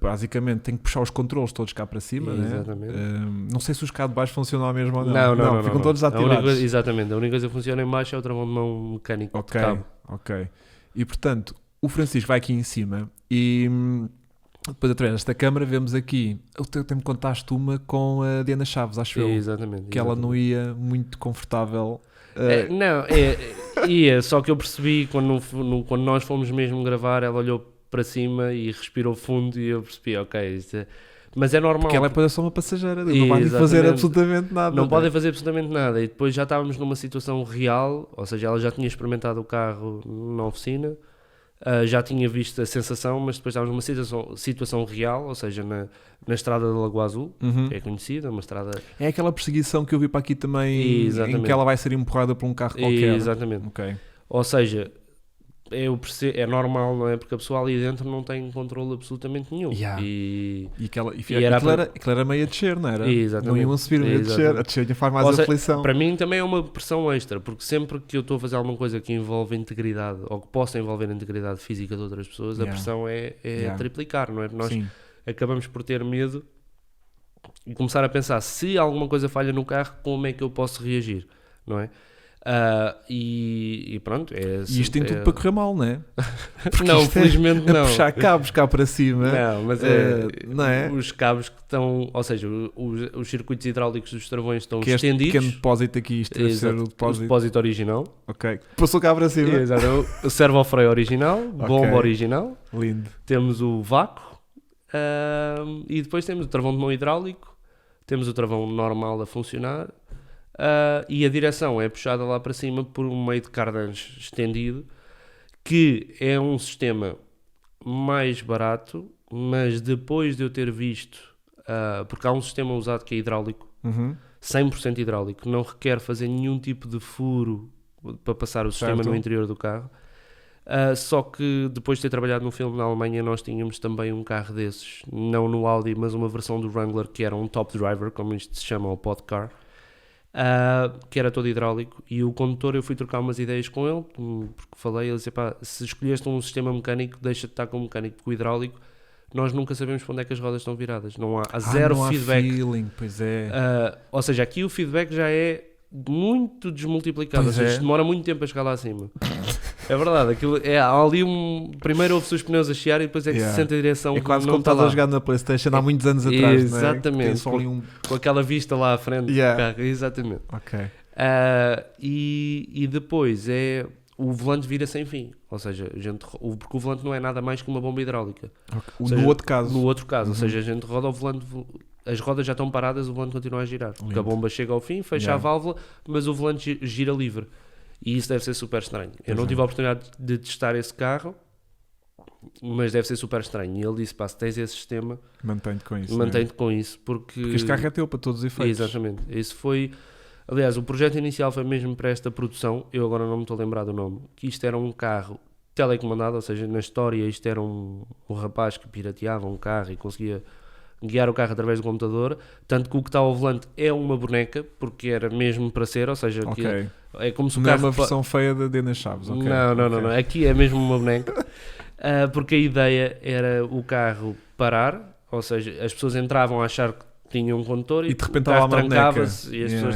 basicamente tem que puxar os controles todos cá para cima,
exatamente.
Não sei se os cá de baixo funcionam ao mesmo ou não. Não, ficam todos ativados.
Exatamente, a única coisa que funciona em baixo é o travão de mão mecânico.
Ok. E portanto, o Francisco vai aqui em cima e... Depois, através desta câmara, vemos aqui. Eu me contaste uma com a Diana Chaves, acho eu.
Exatamente.
Que ela não ia muito confortável.
Ia, só que eu percebi quando nós fomos mesmo gravar, ela olhou para cima e respirou fundo e eu percebi, mas é normal.
Porque ela é só uma passageira, não podem fazer absolutamente nada.
Não podem fazer absolutamente nada. E depois já estávamos numa situação real, ou seja, ela já tinha experimentado o carro na oficina. Já tinha visto a sensação, mas depois estávamos numa situação real, ou seja, na estrada da Lagoa Azul, que é conhecida, uma estrada...
É aquela perseguição que eu vi para aqui também, em que ela vai ser empurrada por um carro qualquer.
Exatamente.
Okay.
Ou seja, é normal, não é? Porque a pessoa ali dentro não tem controle absolutamente nenhum.
E aquilo era meio a descer, não era?
Exatamente.
Não iam a subir, meio a descer já faz mais aflição.
Para mim também é uma pressão extra, porque sempre que eu estou a fazer alguma coisa que envolve integridade, ou que possa envolver a integridade física de outras pessoas, a pressão é triplicar, não é? Nós acabamos por ter medo e começar a pensar, se alguma coisa falha no carro, como é que eu posso reagir, não é? E pronto.
E isto tem tudo para correr mal, não é?
Não, felizmente não.
Puxar cabos cá para cima.
Não, mas
não é?
Os cabos que estão, ou seja, os circuitos hidráulicos dos travões estão
que
estendidos.
Este pequeno depósito aqui, isto deve ser o
depósito original.
Ok. Passou cá para cima.
Exato. O servo-freio original, bomba original.
Lindo.
Temos o vácuo e depois temos o travão de mão hidráulico, temos o travão normal a funcionar. E a direção é puxada lá para cima por um meio de cardans estendido, que é um sistema mais barato, mas depois de eu ter visto, porque há um sistema usado que é hidráulico, 100% hidráulico, não requer fazer nenhum tipo de furo para passar o sistema no interior do carro. Só que depois de ter trabalhado no filme na Alemanha, nós tínhamos também um carro desses, não no Audi, mas uma versão do Wrangler que era um top driver, como isto se chama, o pod car. Que era todo hidráulico, e o condutor, eu fui trocar umas ideias com ele, porque falei, ele disse, se escolheste um sistema mecânico, deixa de estar com o mecânico, porque o hidráulico nós nunca sabemos para onde é que as rodas estão viradas, há zero feedback.
Feeling, pois é.
Ou seja, aqui o feedback já é muito desmultiplicado, ou seja, demora muito tempo a chegar lá acima. É verdade, aquilo há ali primeiro ouve-se os pneus a chiar e depois é que se sente a direção.
É quase como estás a jogar na PlayStation há muitos anos atrás.
Exatamente, não é? Com aquela vista lá à frente do carro. Exatamente.
Ok.
E depois o volante vira sem fim, ou seja, porque o volante não é nada mais que uma bomba hidráulica.
Okay. No outro caso,
ou seja, a gente roda o volante, as rodas já estão paradas, o volante continua a girar, porque a bomba chega ao fim, fecha a válvula, mas o volante gira livre. E isso deve ser super estranho. Eu não tive a oportunidade de testar esse carro, mas deve ser super estranho. E ele disse, se tens esse sistema,
mantém-te com isso.
Mantém-te com isso, porque
este carro é teu para todos os efeitos.
Exatamente. Esse foi... Aliás, o projeto inicial foi mesmo para esta produção, eu agora não me estou a lembrar do nome, que isto era um carro telecomandado, ou seja, na história isto era um rapaz que pirateava um carro e conseguia guiar o carro através do computador, tanto que o que está ao volante é uma boneca, porque era mesmo para ser, ou seja, é como se o
não
carro...
é uma versão feia da Dena Chaves, okay.
Não, aqui é mesmo uma boneca, porque a ideia era o carro parar, ou seja, as pessoas entravam a achar que tinham um condutor e de repente o carro trancava-se e as pessoas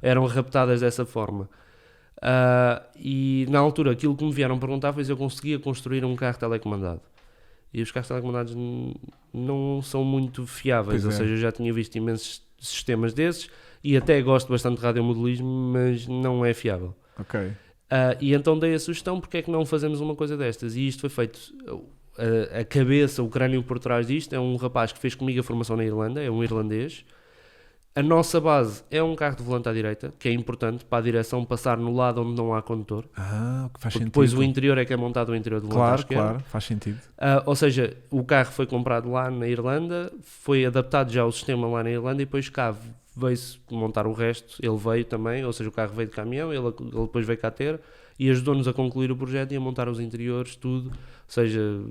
eram raptadas dessa forma. E na altura aquilo que me vieram perguntar foi se eu conseguia construir um carro telecomandado. E os carros telecomandados não são muito fiáveis, ou seja, eu já tinha visto imensos sistemas desses e até gosto bastante de radiomodelismo, mas não é fiável.
Ok.
E então dei a sugestão, porque é que não fazemos uma coisa destas? E isto foi feito, a cabeça, o crânio por trás disto é um rapaz que fez comigo a formação na Irlanda, é um irlandês. A nossa base é um carro de volante à direita, que é importante para a direção passar no lado onde não há condutor.
Que faz sentido.
Depois o interior é que é montado o interior do volante à esquerda.
Claro, faz sentido.
Ou seja, o carro foi comprado lá na Irlanda, foi adaptado já ao sistema lá na Irlanda e depois cá veio-se montar o resto. Ele veio também, ou seja, o carro veio de caminhão, ele depois veio cá ter e ajudou-nos a concluir o projeto e a montar os interiores, tudo. Ou seja,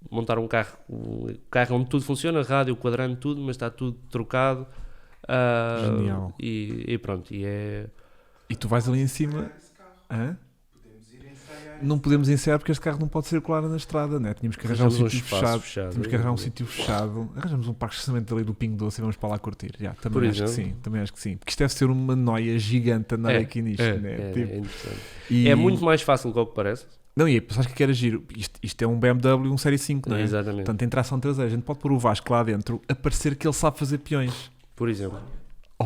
montar um carro onde tudo funciona, rádio, quadrante, tudo, mas está tudo trocado.
Genial.
E pronto,
e tu vais ali em cima. Não podemos ensaiar porque este carro não pode circular na estrada, né? Tínhamos que arranjar um sítio fechado. Tínhamos que arranjar um sítio fechado. Arranjamos um parque de estacionamento ali do Pingo Doce e vamos para lá curtir. Também acho que sim. Porque isto deve ser uma noia gigante andar aqui nisto, né?
É interessante. É muito mais fácil do que parece.
Não, e sabes que era giro? Isto é um BMW, um Série 5, não é?
Exatamente.
Portanto, tem tração traseira. A gente pode pôr o Vasco lá dentro a parecer que ele sabe fazer peões.
Por exemplo.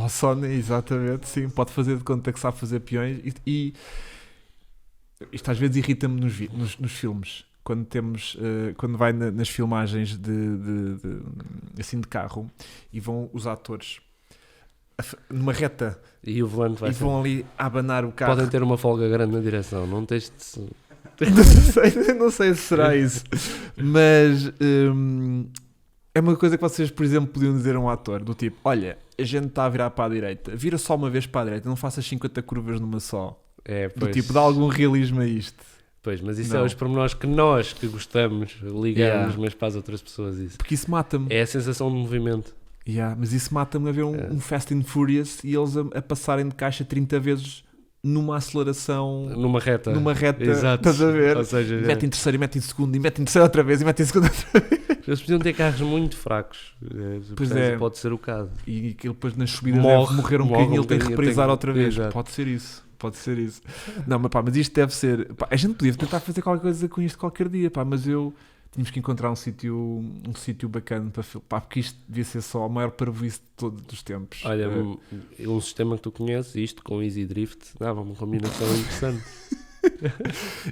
Sony, exatamente, sim. Pode fazer de conta que sabe fazer peões. E isto às vezes irrita-me nos filmes. Quando vai nas filmagens assim de carro e vão os atores numa reta
e o volante vai
vão ali a abanar o carro.
Podem ter uma folga grande na direção, não tens de...
não sei se será isso, mas é uma coisa que vocês, por exemplo, podiam dizer a um ator do tipo: olha, a gente está a virar para a direita, vira só uma vez para a direita, não faças 50 curvas numa só. Do tipo, dá algum realismo a isto.
Pois, mas isso é os pormenores que nós que gostamos ligamos, mas para as outras pessoas isso.
Porque isso mata-me.
É a sensação de movimento.
Mas isso mata-me a ver um Fast and Furious e eles a passarem de caixa 30 vezes numa aceleração,
numa reta,
exato. Estás a ver?
Ou seja,
mete em terceiro e mete em segundo e mete em terceiro outra vez e mete em segundo outra vez.
Eles podiam ter carros muito fracos.
Pois é.
Pode ser o caso.
E que ele depois nas subidas deve morrer um bocadinho e ele tem que reprisar outra vez.
Exato.
Pode ser isso. Não, mas isto deve ser... a gente podia tentar fazer qualquer coisa com isto qualquer dia, mas tínhamos que encontrar um sítio bacana para filmar, porque isto devia ser só a maior parvoíce de todos os tempos.
Olha, um sistema que tu conheces, isto com Easy Drift, dava uma combinação interessante.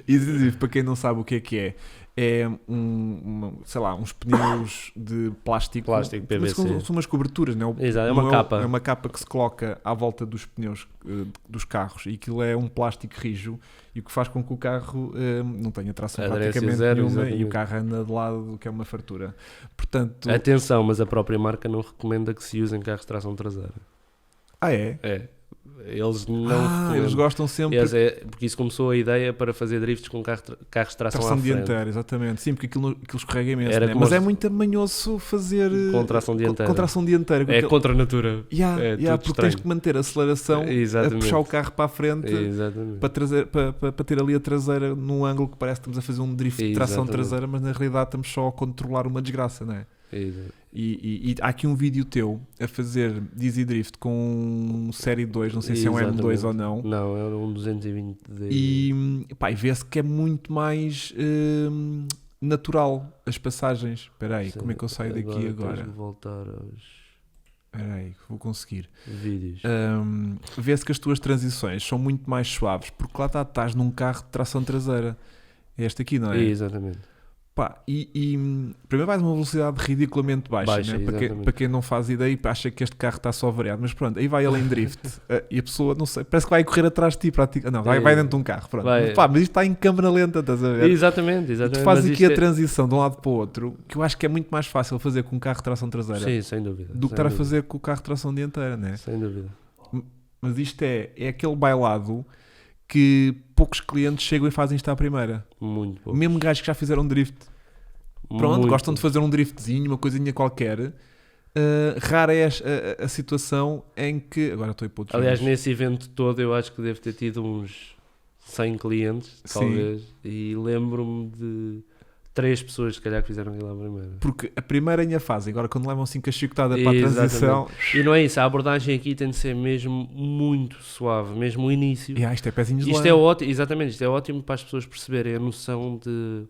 Easy Drift, para quem não sabe o que é uns pneus de plástico
PVC.
São umas coberturas, não é?
Exato, é uma capa.
É uma capa que se coloca à volta dos pneus dos carros e aquilo é um plástico rijo e o que faz com que o carro não tenha tração praticamente nenhuma, exatamente. E o carro anda de lado, que é uma fartura. Portanto,
atenção, mas a própria marca não recomenda que se usem carros de tração traseira.
É?
É. Eles não
eles gostam sempre
porque isso começou a ideia para fazer drifts com carros de tração
dianteira, exatamente. Sim, porque aquilo escorrega imenso, né? Mas é muito manhoso fazer
com tração
dianteira.
É contra a natura.
Porque tens que manter a aceleração a puxar o carro para a frente para ter ali a traseira num ângulo que parece que estamos a fazer um drift de tração traseira, mas na realidade estamos só a controlar uma desgraça, não é? E há aqui um vídeo teu a fazer Easy Drift com um Série 2, não sei se é um M2 ou não.
Não, é um 220D.
E vê-se que é muito mais natural as passagens. Espera aí, como é que eu saio daqui agora?
Vou voltar aos...
Espera aí, vou conseguir.
Vídeos.
Vê-se que as tuas transições são muito mais suaves, porque lá estás num carro de tração traseira. É este aqui, não é?
Exatamente.
Primeiro vais uma velocidade ridiculamente baixa, né? Para quem não faz ideia e acha que este carro está só variado, mas pronto, aí vai ele em drift e a pessoa, não sei, parece que vai correr atrás de ti, vai dentro de um carro, pronto. Mas isto está em câmera lenta, estás a ver?
Exatamente.
E tu fazes aqui a transição de um lado para o outro, que eu acho que é muito mais fácil fazer com um carro de tração traseira.
Sim, sem dúvida.
Do que estar a fazer com o carro de tração dianteira, né?
Sem dúvida.
Mas isto é aquele bailado que poucos clientes chegam e fazem isto à primeira.
Muito poucos.
Mesmo gajos que já fizeram drift. Pronto,
muito.
gostam de fazer um driftzinho, uma coisinha qualquer. Rara é a situação em que... Agora estou a ir para outros
Aliás,
jogos.
nesse evento todo eu acho que devo ter tido uns 100 clientes, talvez, e lembro-me de 3 pessoas, se calhar, que fizeram aquilo à primeira.
Porque a primeira ainda fazem, agora quando levam 5 a chicotada para a transição...
E não é isso, a abordagem aqui tem de ser mesmo muito suave, mesmo o início.
Isto é pezinhos de
Isto
lã.
é ótimo, exatamente, isto é ótimo para as pessoas perceberem a noção de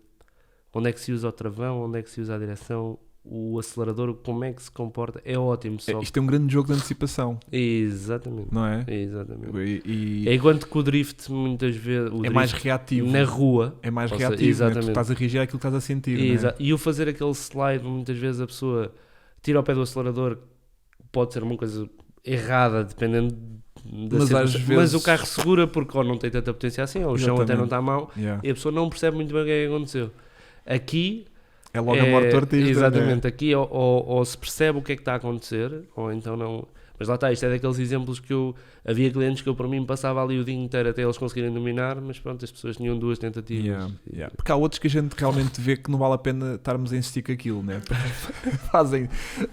onde é que se usa o travão, onde é que se usa a direção, o acelerador, como é que se comporta, é ótimo. Só
Isto é um grande jogo de antecipação.
Exatamente.
Não é?
Exatamente. É enquanto que o drift muitas vezes... O drift
mais reativo.
Na rua.
É mais reativo,
exatamente.
Né? Tu estás a reagir àquilo que estás a sentir.
E o fazer aquele slide, muitas vezes a pessoa tira o pé do acelerador, pode ser uma coisa errada, dependendo da circunstância. Mas o carro segura porque ou não tem tanta potência assim, ou o chão até não está mau, e a pessoa não percebe muito bem o que é que aconteceu. Aqui...
É logo a morte artista.
Exatamente, aqui ou se percebe o que é que está a acontecer, ou então não. Mas lá está, isto é daqueles exemplos que havia clientes que eu, para mim, passava ali o dia inteiro até eles conseguirem dominar, mas pronto, as pessoas tinham 2 tentativas.
Porque há outros que a gente realmente vê que não vale a pena estarmos a insistir com aquilo, né? Fazem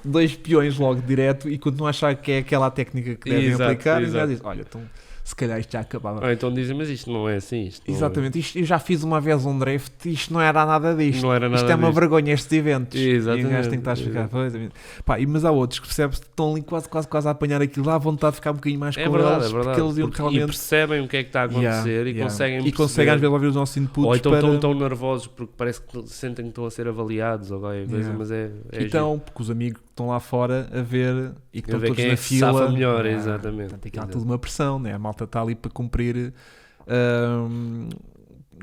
2 peões logo direto e quando não achar que é aquela técnica que devem aplicar, e já dizem, olha, então se calhar isto já acabava.
Ou então dizem, mas isto não é assim.
Exatamente, isto, eu já fiz uma vez um drift, isto não era nada disto.
Não era nada
isto é uma vergonha, estes eventos.
Exatamente.
E o gajo tem que estar a ficar. Mas há outros que percebes que estão ali quase a apanhar aquilo, dá vontade de ficar um bocadinho mais com eles. Porque eles realmente...
E percebem o que é que está a acontecer e conseguem
E conseguem às vezes ouvir os nossos inputs.
Ou então estão tão nervosos porque parece que sentem que estão a ser avaliados ou qualquer coisa, mas
então, porque os amigos que estão lá fora a ver e que estão todos na fila.
Safa melhor, exatamente.
Portanto, aquilo há tudo uma pressão, né? A malta está ali para cumprir um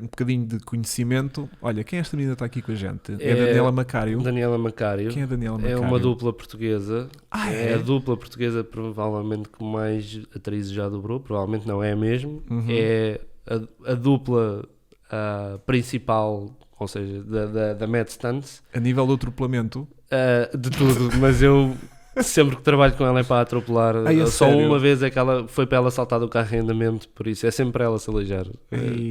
bocadinho de conhecimento. Olha, quem é esta menina que está aqui com a gente? É a Daniela Macário.
Daniela Macário.
Quem é a Daniela Macário?
É uma dupla portuguesa.
É
a dupla portuguesa provavelmente que mais atrizes já dobrou. Provavelmente não é mesmo. É a dupla principal, ou seja, da Mad Stunts.
A nível do atropelamento?
De tudo, mas eu... Sempre que trabalho com ela é para atropelar. Só
sério?
uma vez é que ela foi para ela saltar do carro em andamento, por isso é sempre ela se aleijar.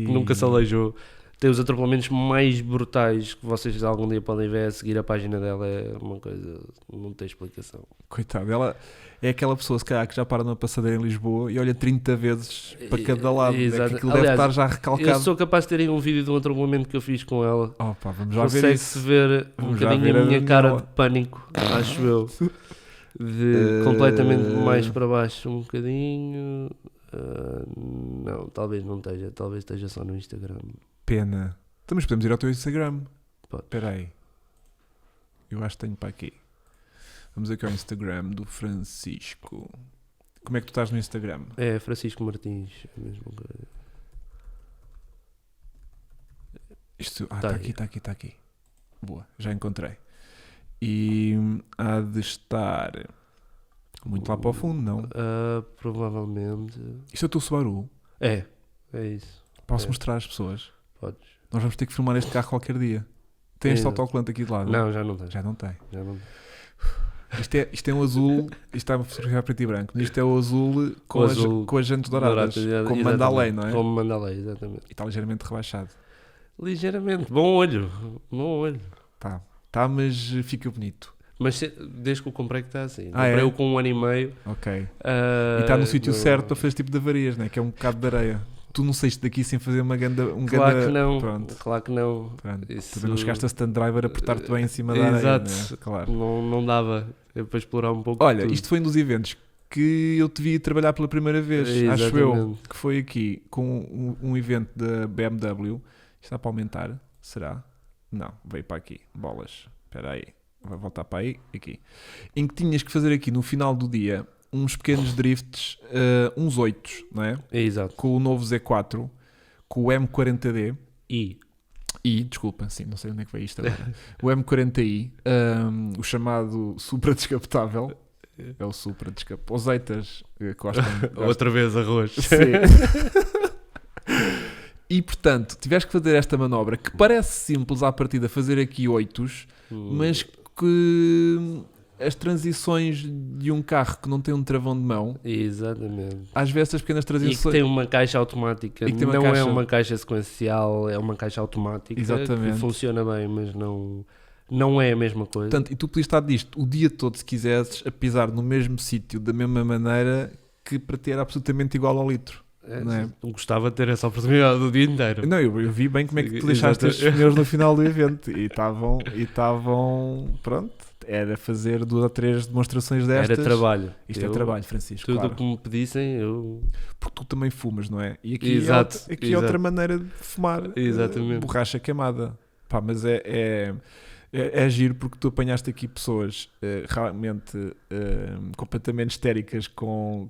Nunca se aleijou. Tem os atropelamentos mais brutais que vocês algum dia podem ver. A seguir a página dela é uma coisa, não tem explicação.
Coitada, ela é aquela pessoa se calhar que já para numa passadeira em Lisboa e olha 30 vezes para cada lado. Aquilo deve estar já recalcado.
Eu sou capaz de ter aí um vídeo de um atropelamento que eu fiz com ela.
Vamos já ver
consegue-se ver um bocadinho a minha cara de pânico, acho eu. Completamente mais para baixo um bocadinho. Não, talvez não esteja. Talvez esteja só no Instagram.
Pena. Então, mas podemos ir ao teu Instagram.
Pode.
Espera aí. Eu acho que tenho para aqui. Vamos aqui ao Instagram do Francisco. Como é que tu estás no Instagram?
É Francisco Martins. A mesma coisa.
Está aqui. Boa, já encontrei. E há de estar muito lá para o fundo, não?
Provavelmente.
Isto é o teu Subaru?
É isso.
Posso mostrar às pessoas?
Podes.
Nós vamos ter que filmar este carro qualquer dia. Tem este autocolante aqui de lado?
Não, já não tem.
Já não tem.
Já não.
Isto é um azul, isto está a fotografar preto e branco, mas isto é o azul com as jantes douradas, como manda a lei, não é?
Como manda a lei, exatamente.
E está ligeiramente rebaixado.
Ligeiramente, bom olho.
Tá, mas fica bonito.
Mas desde que o comprei que está assim. Comprei-o com 1 ano e meio.
Ok. E está no sítio certo para fazer este tipo de avarias, né? Que é um bocado de areia. Tu não saíste daqui sem fazer
Claro que não.
Pronto.
Claro que não.
Isso... Tu não chegaste a stand driver a portar-te bem em cima da areia.
Exato.
Né? Claro.
Não dava. Para explorar um pouco.
Olha, isto foi um dos eventos que eu te vi trabalhar pela primeira vez.
Exatamente.
Acho eu que foi aqui com um evento da BMW. Isto está para aumentar? Será? Não, veio para aqui. Bolas. Espera aí. Vai voltar para aí. Aqui. Em que tinhas que fazer aqui no final do dia uns pequenos drifts, uns 8, não é?
Exato.
Com o novo Z4, com o M40D. Desculpa, sim, não sei onde é que vai isto agora. O M40i, o chamado Supra descapotável. É o Supra descapotável. Os Eitas gostam.
Outra vez arroz.
Sim. E portanto, tiveste que fazer esta manobra que parece simples à partida, fazer aqui 8s, mas que as transições de um carro que não tem um travão de mão,
exatamente,
às vezes essas pequenas transições,
e que tem uma caixa automática, é uma caixa sequencial, é uma caixa automática. Exatamente. Que funciona bem, mas não não é a mesma coisa.
Portanto, e tu podias estar disto o dia todo, se quisesses, a pisar no mesmo sítio, da mesma maneira, que para ter absolutamente igual ao litro. Não é?
Não gostava de ter essa oportunidade o dia inteiro.
Não, eu vi bem como é que tu deixaste estes pneus no final do evento e estavam, pronto, era fazer 2 ou 3 demonstrações destas.
Era trabalho.
Isto é trabalho, Francisco,
tudo
claro.
que me pedissem, eu...
Porque tu também fumas, não é? E aqui,
Exato,
é outra maneira de fumar.
Exatamente.
Borracha queimada. Pá, mas é giro porque tu apanhaste aqui pessoas realmente completamente histéricas com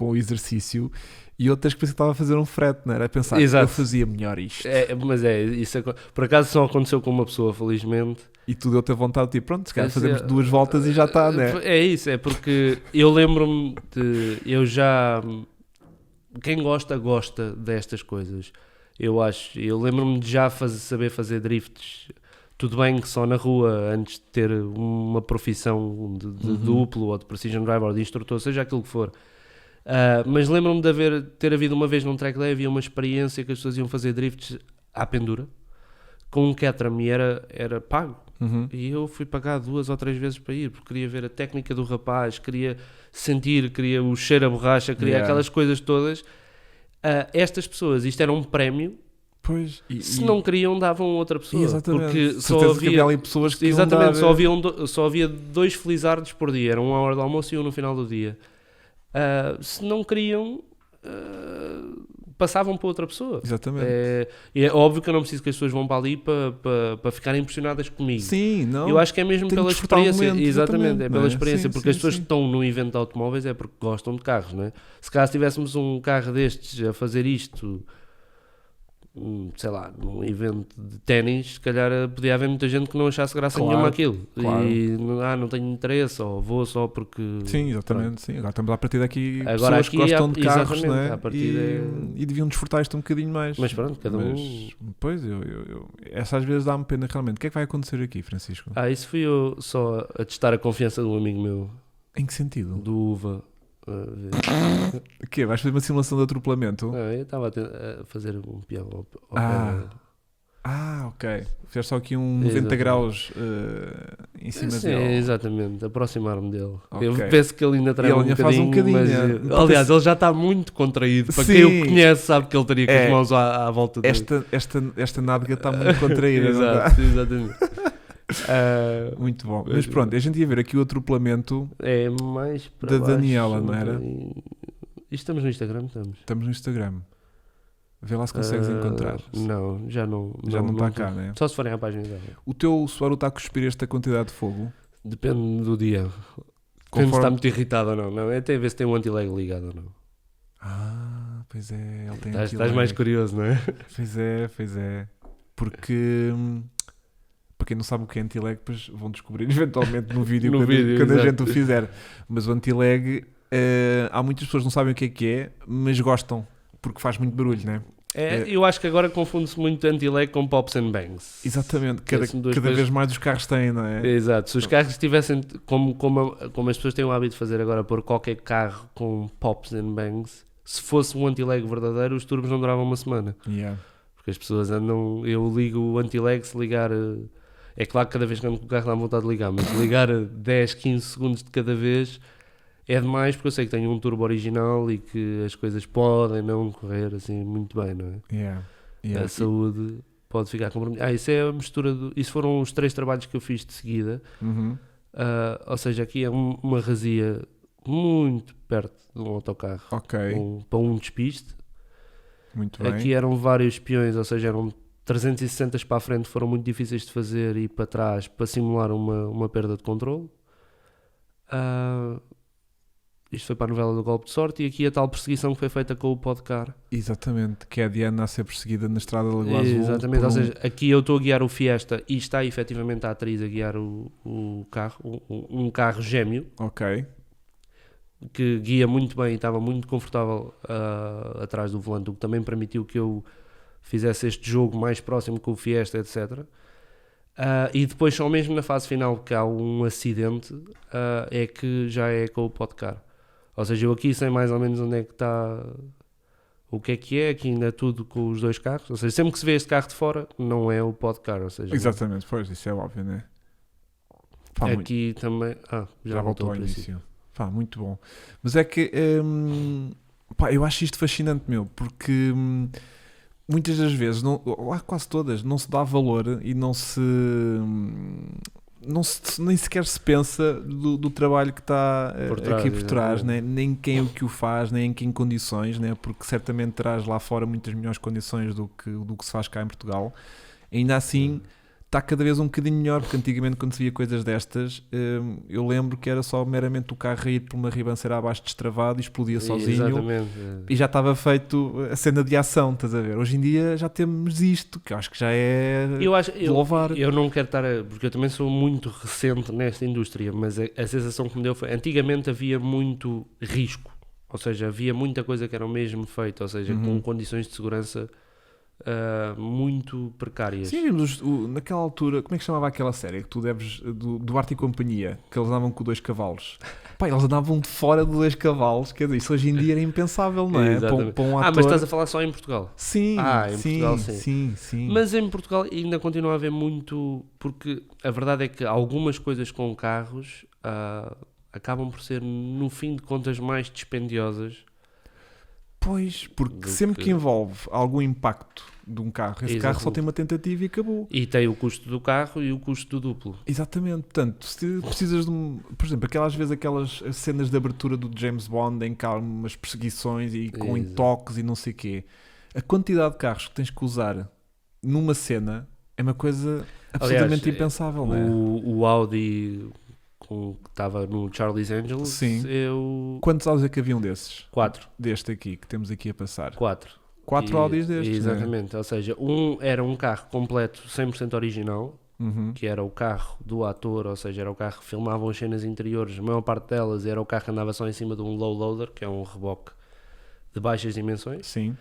o exercício e outras que pensam que estava a fazer um frete, não era? A pensar, eu fazia melhor isto.
Mas isso por acaso só aconteceu com uma pessoa, felizmente.
E tu deu-te a vontade, tipo, pronto, se calhar fazemos 2 voltas e já está, não é?
É isso, é porque eu lembro-me quem gosta destas coisas. Eu lembro-me de já saber fazer drifts. Tudo bem que só na rua, antes de ter uma profissão de duplo ou de precision driver ou de instrutor, seja aquilo que for. Mas lembro-me de ter havido uma vez num track day, havia uma experiência que as pessoas iam fazer drifts à pendura com um Caterham e era pago. E eu fui pagar 2 ou 3 vezes para ir, porque queria ver a técnica do rapaz, queria sentir, queria o cheiro a borracha, queria aquelas coisas todas. Estas pessoas, isto era um prémio.
Pois,
se não queriam, davam outra pessoa.
Exatamente.
Porque só havia
ali pessoas que
exatamente, só havia 2 felizardos por dia, era 1 hora de almoço e 1 no final do dia. Se não queriam, passavam para outra pessoa.
Exatamente.
É óbvio que eu não preciso que as pessoas vão para ali para ficarem impressionadas comigo.
Sim, não.
Eu acho que é mesmo pela experiência.
Momento,
exatamente, é pela experiência,
sim,
porque as pessoas que estão no evento de automóveis é porque gostam de carros, não é? Se caso tivéssemos um carro destes a fazer isto, sei lá, num evento de ténis, se calhar podia haver muita gente que não achasse graça nenhuma aquilo.
Claro.
E não tenho interesse, ou vou só porque...
Sim, exatamente. Sim. Agora estamos a partir daqui
agora
pessoas que gostam de carros, não é?
E
deviam desfrutar isto um bocadinho mais.
Mas pronto, cada um...
Pois, essa às vezes dá-me pena realmente. O que é que vai acontecer aqui, Francisco?
Isso fui eu só a testar a confiança de um amigo meu.
Em que sentido?
Do UVA.
O quê? Vais fazer uma simulação de atropelamento?
Eu estava a fazer um peão ao
ok. Fizeste só aqui 90 graus em cima dele.
Exatamente, aproximar-me dele.
Okay.
Eu penso que ele ainda traz um bocadinho. Mas, aliás, ele já está muito contraído. Para quem o conhece sabe que ele teria com as mãos à volta dele.
Esta nádega está muito contraída.
Exatamente.
Muito bom. Mas pronto, a gente ia ver aqui o atropelamento
mais para
da
baixo,
Daniela, não era?
Estamos no Instagram?
Estamos no Instagram. Vê lá se consegues encontrar.
Não, já não
está cá, não é?
Só se forem à página dela.
O teu Subaru está a cuspir esta quantidade de fogo?
Depende do dia. Depende se está muito irritado ou não. É até ver se tem um anti-lag ligado ou não.
Pois é. Ele tem
Estás mais curioso, não é?
Pois é. Porque... Para quem não sabe o que é anti-lag, depois vão descobrir eventualmente no vídeo quando a gente o fizer. Mas o anti-lag, há muitas pessoas que não sabem o que é, mas gostam, porque faz muito barulho, não é?
Eu acho que agora confunde-se muito anti-lag com pops and bangs.
Exatamente, cada vez mais os carros têm, não é?
Exato, se os carros tivessem, como as pessoas têm o hábito de fazer agora, pôr qualquer carro com pops and bangs, se fosse um anti-lag verdadeiro, os turbos não duravam uma semana. Porque as pessoas andam, eu ligo o anti-lag se ligar... É claro que cada vez que ando com o carro dá vontade de ligar, mas ligar 10, 15 segundos de cada vez é demais, porque eu sei que tenho um turbo original e que as coisas podem não correr assim muito bem, não é? A saúde pode ficar comprometida. Isso é a mistura isso foram os 3 trabalhos que eu fiz de seguida. Ou seja, aqui é uma razia muito perto de um autocarro para um despiste.
Muito bem.
Aqui eram vários peões, ou seja, eram 360 para a frente, foram muito difíceis de fazer, e para trás para simular uma perda de controle. Isto foi para a novela do Golpe de Sorte, e aqui a tal perseguição que foi feita com o Podcar.
Exatamente, que é a Diana a ser perseguida na estrada da Lagoa Azul.
Exatamente, ou seja, aqui eu estou a guiar o Fiesta e está efetivamente a atriz a guiar o carro, um carro gêmeo. Que guia muito bem e estava muito confortável atrás do volante, o que também permitiu que eu fizesse este jogo mais próximo com o Fiesta, etc. E depois só mesmo na fase final que há um acidente é que já é com o Podcar. Ou seja, eu aqui sei mais ou menos onde é que está, o que é, aqui ainda é tudo com os 2 carros. Ou seja, sempre que se vê este carro de fora, não é o Podcar. Ou seja,
exatamente, pois, isso é óbvio, não é?
Pá, aqui também... já voltou ao início.
Pá, muito bom. Mas é que... pá, eu acho isto fascinante, porque... muitas das vezes, quase todas, não se dá valor e nem sequer se pensa do trabalho que está aqui por trás, né? Nem quem o que o faz, nem em que condições, né? Porque certamente traz lá fora muitas melhores condições do que se faz cá em Portugal. Ainda assim... está cada vez um bocadinho melhor, porque antigamente quando se via coisas destas, eu lembro que era só meramente o carro a ir por uma ribanceira abaixo destravado e explodia sozinho. E já estava feito a cena de ação, estás a ver? Hoje em dia já temos isto, que eu acho que já é de louvar.
Eu não quero estar porque eu também sou muito recente nesta indústria, mas a sensação que me deu foi, antigamente havia muito risco, ou seja, havia muita coisa que era o mesmo feito, ou seja, com condições de segurança muito precárias.
Sim, vimos naquela altura, como é que chamava aquela série que tu deves, do Arte e Companhia, que eles andavam com 2 cavalos. Pá, eles andavam de fora de 2 cavalos, quer dizer, isso hoje em dia era impensável, não é? Para um ator...
mas estás a falar só em Portugal?
Sim,
Portugal sim. Mas em Portugal ainda continua a haver muito, porque a verdade é que algumas coisas com carros acabam por ser, no fim de contas, mais dispendiosas.
Pois, porque sempre que envolve algum impacto de um carro, esse carro só tem uma tentativa e acabou.
E tem o custo do carro e o custo do duplo.
Exatamente. Portanto, se precisas de por exemplo, aquelas cenas de abertura do James Bond em que há umas perseguições e com intoques e não sei o quê, a quantidade de carros que tens que usar numa cena é uma coisa absolutamente impensável, não é?
O Audi... que estava no Charlie's Angels.
Sim. Quantos Audis é que haviam desses?
4.
Deste aqui, que temos aqui a passar.
4
Audis destes.
Exatamente. Né? Ou seja, era um carro completo 100% original, que era o carro do ator, ou seja, era o carro que filmavam as cenas interiores, a maior parte delas era o carro que andava só em cima de um low loader, que é um reboque de baixas dimensões.
Sim.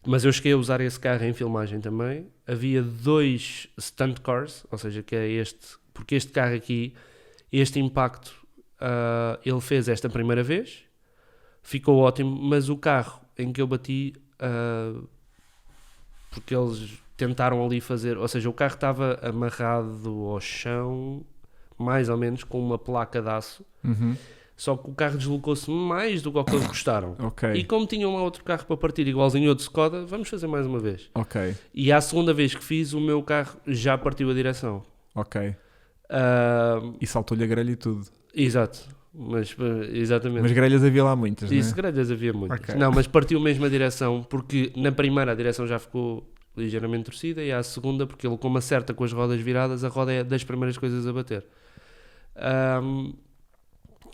Mas eu cheguei a usar esse carro em filmagem também. Havia 2 stunt cars, ou seja, que é porque este carro aqui, este impacto, ele fez esta primeira vez, ficou ótimo, mas o carro em que eu bati, porque eles tentaram ali fazer, ou seja, o carro estava amarrado ao chão, mais ou menos, com uma placa de aço, só que o carro deslocou-se mais do que eles gostaram. E como tinham lá outro carro para partir, igualzinho outro Skoda, vamos fazer mais uma vez. E à segunda vez que fiz, o meu carro já partiu a direção.
E saltou-lhe a grelha e tudo.
Exato, exatamente.
Mas grelhas havia lá muitas, não é?
Isso, grelhas havia muitas. Não, mas partiu mesmo a direção, porque na primeira a direção já ficou ligeiramente torcida e à segunda, porque ele como acerta com as rodas viradas, a roda é das primeiras coisas a bater.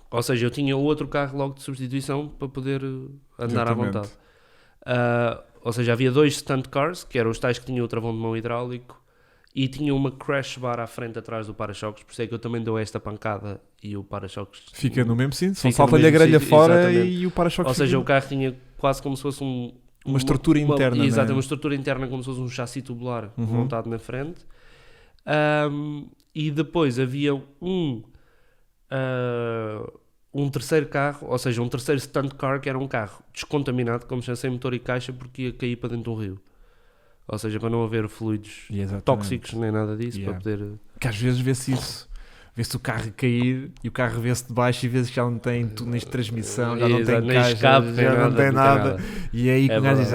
Ou seja, eu tinha outro carro logo de substituição para poder andar à vontade. Ou seja, havia 2 stunt cars, que eram os tais que tinham o travão de mão hidráulico, e tinha uma crash bar à frente atrás do para-choques, por isso é que eu também dou esta pancada e o para-choques
fica no mesmo sítio, só salta-lhe a grelha fora e o para-choques.
Ou seja, o carro tinha quase como se fosse
uma estrutura interna.
Exato, uma estrutura interna como se fosse um chassi tubular montado na frente. E depois havia um terceiro carro, ou seja, um terceiro stunt car, que era um carro descontaminado, como se sem motor e caixa, porque ia cair para dentro de um rio. Ou seja, para não haver fluidos tóxicos nem nada disso, para poder...
Que às vezes vê-se isso. Vê-se o carro cair e o carro vê-se de baixo e vê-se que já não tem tudo nesta transmissão, já não tem caixa, escape, já não tem nada. E aí que o gajo diz,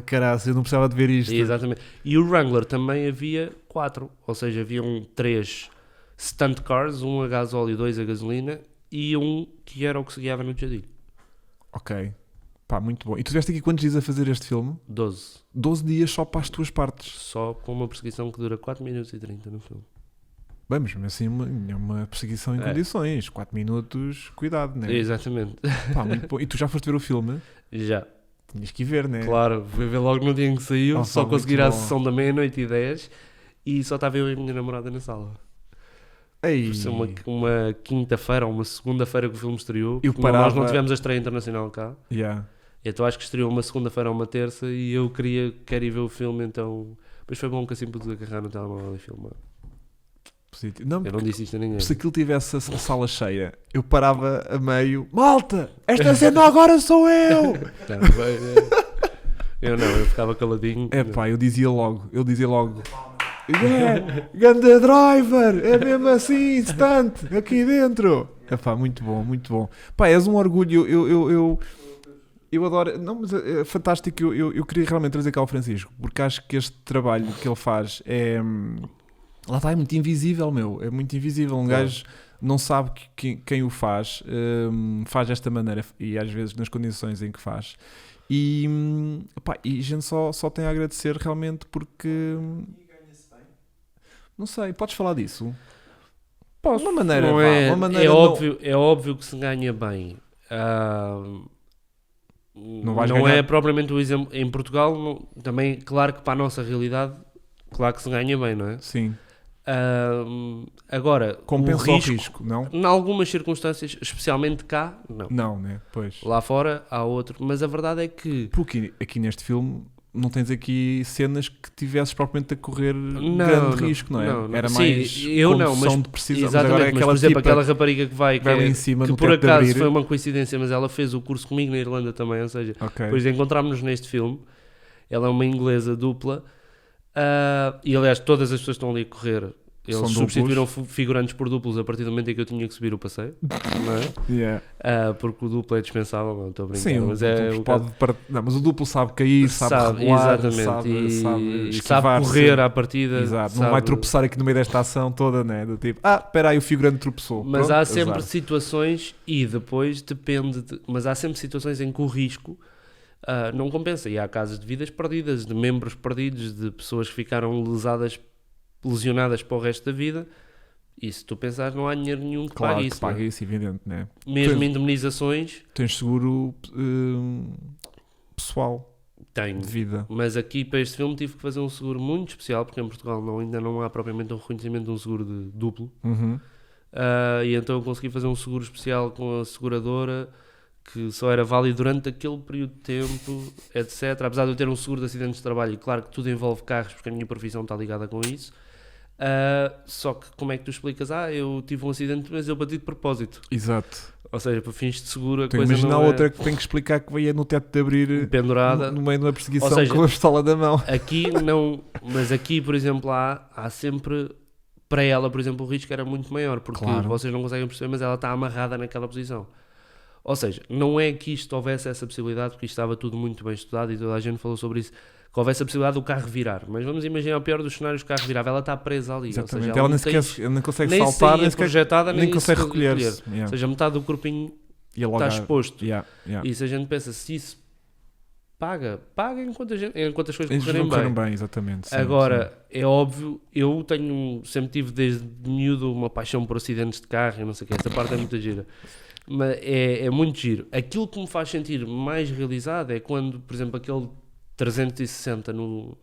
caralho, eu não precisava de ver isto.
Exatamente. E o Wrangler também havia 4, ou seja, haviam 3 stunt cars, um a gasóleo, 2 a gasolina e um que era o que se guiava no jadilho.
Pá, muito bom. E tu estiveste aqui quantos dias a fazer este filme?
12.
12 dias só para as tuas partes?
Só com uma perseguição que dura 4 minutos e 30 no filme.
Bem, mas assim é uma perseguição em condições. 4 minutos, cuidado, né?
Exatamente.
Pá, muito bom. E tu já foste ver o filme?
Já.
Tinhas que ir ver, né?
Claro, fui ver logo no dia em que saiu, só consegui ir à sessão da meia-noite e 10 e só estava eu e a minha namorada na sala. Por ser uma quinta-feira ou uma segunda-feira que o filme estreou. Nós não tivemos a estreia internacional cá. Então acho que estreou uma segunda-feira ou uma terça e eu quero ir ver o filme, então... Mas foi bom que assim pude agarrar no telemóvel e filmar.
Não,
eu não disse isto a ninguém.
Se aquilo tivesse a sala cheia, eu parava a meio... Malta! Esta cena agora sou eu!
Eu ficava caladinho.
Eu dizia logo... Ganda driver, é mesmo assim, instant, aqui dentro. Epá, muito bom, muito bom. Pá, és um orgulho, eu adoro, não, mas é fantástico, eu queria realmente trazer cá o Francisco, porque acho que este trabalho que ele faz lá está, é muito invisível, meu, é muito invisível, um gajo não sabe quem o faz desta maneira e às vezes nas condições em que faz. E a gente só tem a agradecer realmente porque... Não sei, podes falar disso?
Posso.
Uma maneira,
não
uma maneira
é óbvio que se ganha bem. Não é propriamente o exemplo. Em Portugal, também, claro que para a nossa realidade, claro que se ganha bem, não é?
Sim.
Agora,
compensa o risco, não?
Em algumas circunstâncias, especialmente cá, não.
Não, né? Pois.
Lá fora há outro, mas a verdade é que...
Porque aqui neste filme não tens aqui cenas que tivesses propriamente a correr grande risco, não é?
Não.
Era
Sim,
mais
eu não,
mas
de
precisão.
exatamente, mas por exemplo, aquela rapariga que vai
ali em cima,
que por acaso foi uma coincidência, mas ela fez o curso comigo na Irlanda também, ou seja, depois de encontrarmos-nos neste filme, ela é uma inglesa dupla, e aliás todas as pessoas que estão ali a correr, eles substituíram figurantes por duplos a partir do momento em que eu tinha que subir o passeio, não é?
Yeah.
Porque o duplo é dispensável, não estou a brincar.
Sim,
mas
mas o duplo sabe cair, sabe regular,
sabe correr à partida.
Exato, não vai tropeçar aqui no meio desta ação toda, né? Do tipo, espera aí, o figurante tropeçou.
Mas há sempre situações, e depois depende, mas há sempre situações em que o risco não compensa. E há casos de vidas perdidas, de membros perdidos, de pessoas que ficaram lesionadas para o resto da vida, e se tu pensares, não há dinheiro nenhum que pague isso.
Claro que paga isso, evidente, né?
Mesmo indemnizações...
Tens seguro pessoal
de vida. Mas aqui para este filme tive que fazer um seguro muito especial, porque em Portugal ainda não há propriamente um reconhecimento de um seguro de duplo. E então eu consegui fazer um seguro especial com a seguradora, que só era válido durante aquele período de tempo, etc. Apesar de eu ter um seguro de acidentes de trabalho, e claro que tudo envolve carros, porque a minha profissão está ligada com isso. Só que como é que tu explicas? Eu tive um acidente, mas eu bati de propósito.
Exato.
Ou seja, para fins de seguro a
então,
coisa
imagina
não
a outra que tem que explicar que veio no teto de abrir
pendurada
no meio de uma perseguição,
ou seja,
com a pistola da mão.
Aqui não, mas aqui, por exemplo, há sempre, para ela, por exemplo, o risco era muito maior, porque vocês não conseguem perceber, mas ela está amarrada naquela posição. Ou seja, não é que isto houvesse essa possibilidade, porque isto estava tudo muito bem estudado e toda a gente falou sobre isso, que houvesse a possibilidade do carro virar. Mas vamos imaginar o pior dos cenários: o carro virava, ela está presa ali.
Exatamente.
Ou seja,
ela nem consegue saltar, nem
projetada,
nem consegue recolher-se.
Ou seja, metade do corpinho está exposto. E se a gente pensa, se isso paga enquanto as coisas correrem
bem. Exatamente. Sim,
agora, é óbvio, eu sempre tive desde miúdo uma paixão por acidentes de carro e não sei o que, essa parte é muito gira. Mas é muito giro. Aquilo que me faz sentir mais realizado é quando, por exemplo, aquele 360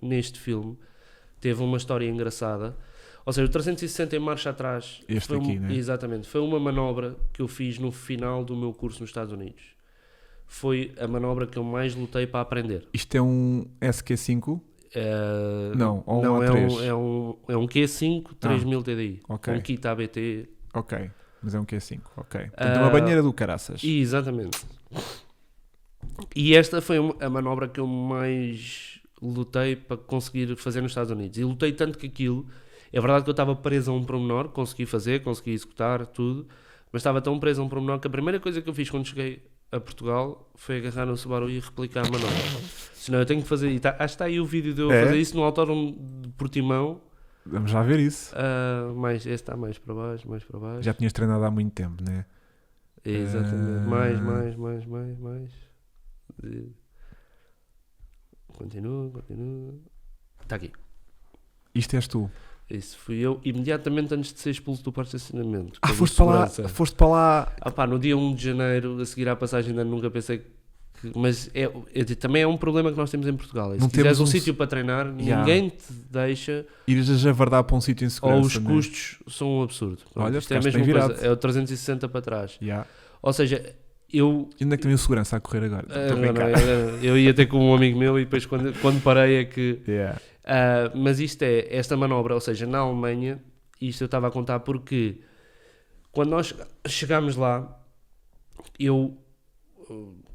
neste filme teve uma história engraçada. Ou seja, o 360 em marcha atrás
né?
Exatamente, foi uma manobra que eu fiz no final do meu curso nos Estados Unidos. Foi a manobra que eu mais lutei para aprender.
Isto é um SQ5? Não, ou
não,
A3?
É um Q5 3000 TDI.
Okay.
Um kit ABT.
Ok. Mas é um Q5, ok. Portanto, é uma banheira do caraças.
Exatamente. E esta foi a manobra que eu mais lutei para conseguir fazer nos Estados Unidos. E lutei tanto que aquilo... É verdade que eu estava preso a um pormenor, consegui executar tudo, mas estava tão preso a um pormenor que a primeira coisa que eu fiz quando cheguei a Portugal foi agarrar no Subaru e replicar a manobra. Senão eu tenho que fazer... acho que está aí o vídeo de eu fazer isso no autódromo de Portimão.
Vamos já ver isso.
Esse está mais para baixo.
Já tinhas treinado há muito tempo, não é?
Exatamente. Mais. Continua. Está aqui.
Isto és tu?
Isso fui eu, imediatamente antes de ser expulso do parque de estacionamento.
Foste para lá.
No dia 1 de janeiro, a seguir à passagem de ano, nunca pensei que... Mas também é um problema que nós temos em Portugal. Se quiseres um sítio para treinar, ninguém te deixa...
Ir a javardar para um sítio em segurança.
Ou os custos são um absurdo.
Olha,
isto é a mesma coisa. É o 360 para trás. Ou seja, eu...
E onde é que tem o segurança a correr agora?
Eu ia ter com um amigo meu e depois quando parei é que... mas isto esta manobra, ou seja, na Alemanha, isto eu estava a contar porque quando nós chegámos lá, eu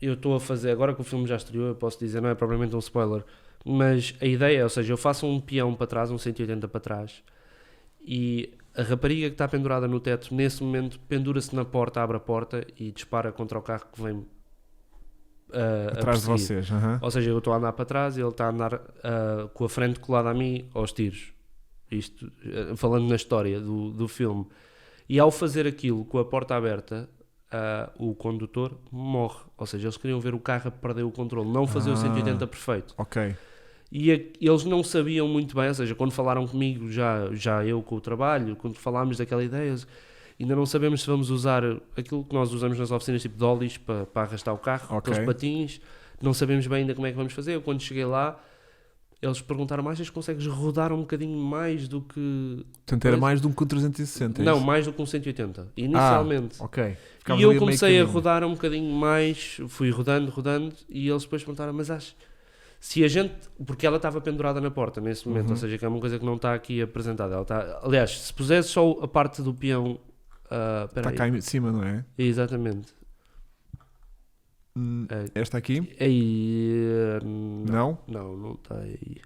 estou a fazer, agora que o filme já estreou, eu posso dizer, não é propriamente um spoiler, Mas a ideia é, ou seja, eu faço um peão para trás, um 180 para trás, e a rapariga que está pendurada no teto, nesse momento, pendura-se na porta, abre a porta e dispara contra o carro que vem
atrás de vocês.
Ou seja, eu estou a andar para trás e ele está a andar com a frente colada a mim aos tiros. Isto, falando na história do filme. E ao fazer aquilo com a porta aberta, o condutor morre. Ou seja, eles queriam ver o carro a perder o controle, não fazer o 180 perfeito.
Ok.
E eles não sabiam muito bem, ou seja, quando falaram comigo, já eu com o trabalho, quando falámos daquela ideia, ainda não sabemos se vamos usar aquilo que nós usamos nas oficinas, tipo dollies, para arrastar o carro, aqueles patins, não sabemos bem ainda como é que vamos fazer. Eu, quando cheguei lá, eles perguntaram mais, mas consegues rodar um bocadinho mais do que...
Portanto, era mais do que um 360?
Não, mais do que um 180, inicialmente.
Ok.
E eu comecei a rodar um bocadinho mais, fui rodando, e eles depois perguntaram, mas se a gente... Porque ela estava pendurada na porta nesse momento, ou seja, que é uma coisa que não está aqui apresentada. Ela está, aliás, se pusesse só a parte do peão...
está cá em cima, não é?
Exatamente.
Esta aqui?
Aí...
Não?
Não está aí.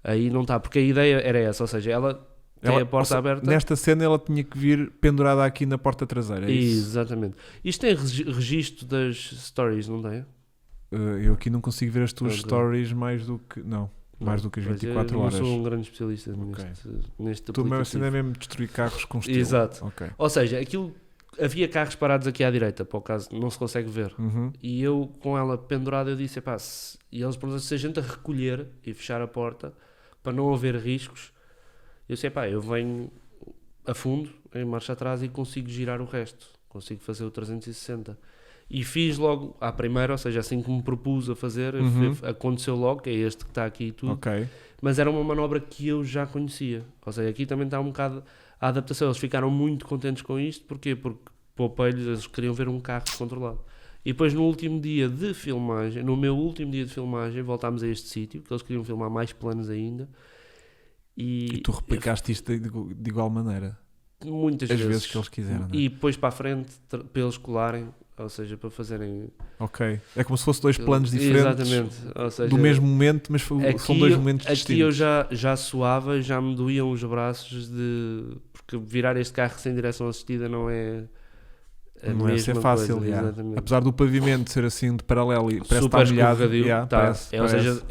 Aí não está, porque a ideia era essa, ou seja, ela tem a porta aberta.
Nesta cena ela tinha que vir pendurada aqui na porta traseira, é isso?
Exatamente. Isto tem registro das stories, não tem?
Eu aqui não consigo ver as tuas stories mais do que... Não, mais do que as 24 horas.
Eu não sou um grande especialista neste
Tu mesmo é mesmo destruir carros com estilo.
Exato. Okay. Ou seja, aquilo... Havia carros parados aqui à direita, por acaso não se consegue ver. E eu, com ela pendurada, eu disse, e eles perguntaram se a gente a recolher e fechar a porta, para não haver riscos. Eu disse, eu venho a fundo, em marcha atrás, e consigo girar o resto. Consigo fazer o 360. E fiz logo à primeira, ou seja, assim que me propus a fazer, aconteceu logo, que é este que está aqui e tudo.
Okay.
Mas era uma manobra que eu já conhecia. Ou seja, aqui também está um bocado a adaptação. Eles ficaram muito contentes com isto. Porquê? Porque poupei-lhes, eles queriam ver um carro descontrolado. E depois no último dia de filmagem, no meu último dia de filmagem, voltámos a este sítio, que eles queriam filmar mais planos ainda. E
tu replicaste isto de igual maneira?
Muitas
vezes que eles quiseram, não é?
E depois para a frente, para eles colarem, ou seja, para fazerem...
Ok. É como se fossem dois planos diferentes.
Exatamente. Ou seja,
do mesmo momento, mas são dois momentos distintos.
Aqui eu já suava, já me doíam os braços porque virar este carro sem direção assistida não é...
Não é ser fácil, apesar do pavimento ser assim de paralelo e parece
super
estar molhado,
ou seja,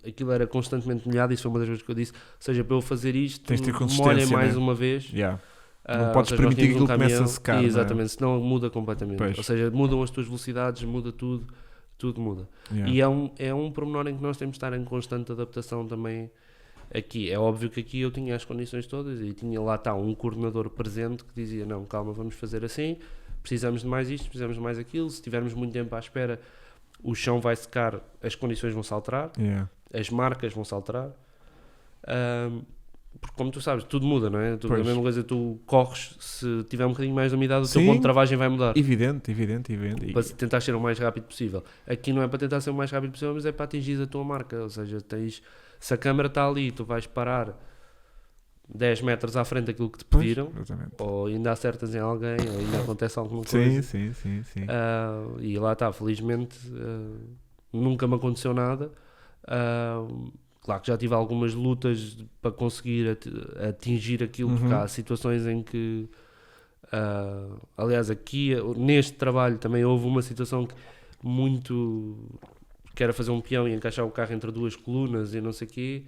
aquilo era constantemente molhado. Isso foi uma das coisas que eu disse, ou seja, para eu fazer isto, molhem mais uma vez.
Não podes permitir que aquilo comece a secar.
Exatamente, senão muda completamente. Ou seja, mudam as tuas velocidades, muda tudo muda. E é um pormenor em que nós temos de estar em constante adaptação também. Aqui, é óbvio que aqui eu tinha as condições todas e tinha lá um coordenador presente que dizia, não, calma, vamos fazer assim, precisamos de mais isto, precisamos de mais aquilo, se tivermos muito tempo à espera, o chão vai secar, as condições vão se alterar, as marcas vão se alterar, porque como tu sabes, tudo muda, não é? A mesma coisa, tu corres, se tiver um bocadinho mais de umidade, o teu ponto de travagem vai mudar.
Evidente.
Para tentar ser o mais rápido possível. Aqui não é para tentar ser o mais rápido possível, mas é para atingir a tua marca, ou seja, se a câmara está ali, tu vais parar 10 metros à frente daquilo que te pediram, ou ainda acertas em alguém, ou ainda acontece alguma coisa.
Sim.
E lá está, felizmente nunca me aconteceu nada. Claro que já tive algumas lutas para conseguir atingir aquilo, porque há situações em que aliás aqui neste trabalho também houve uma situação que era fazer um peão e encaixar o carro entre duas colunas e não sei o quê,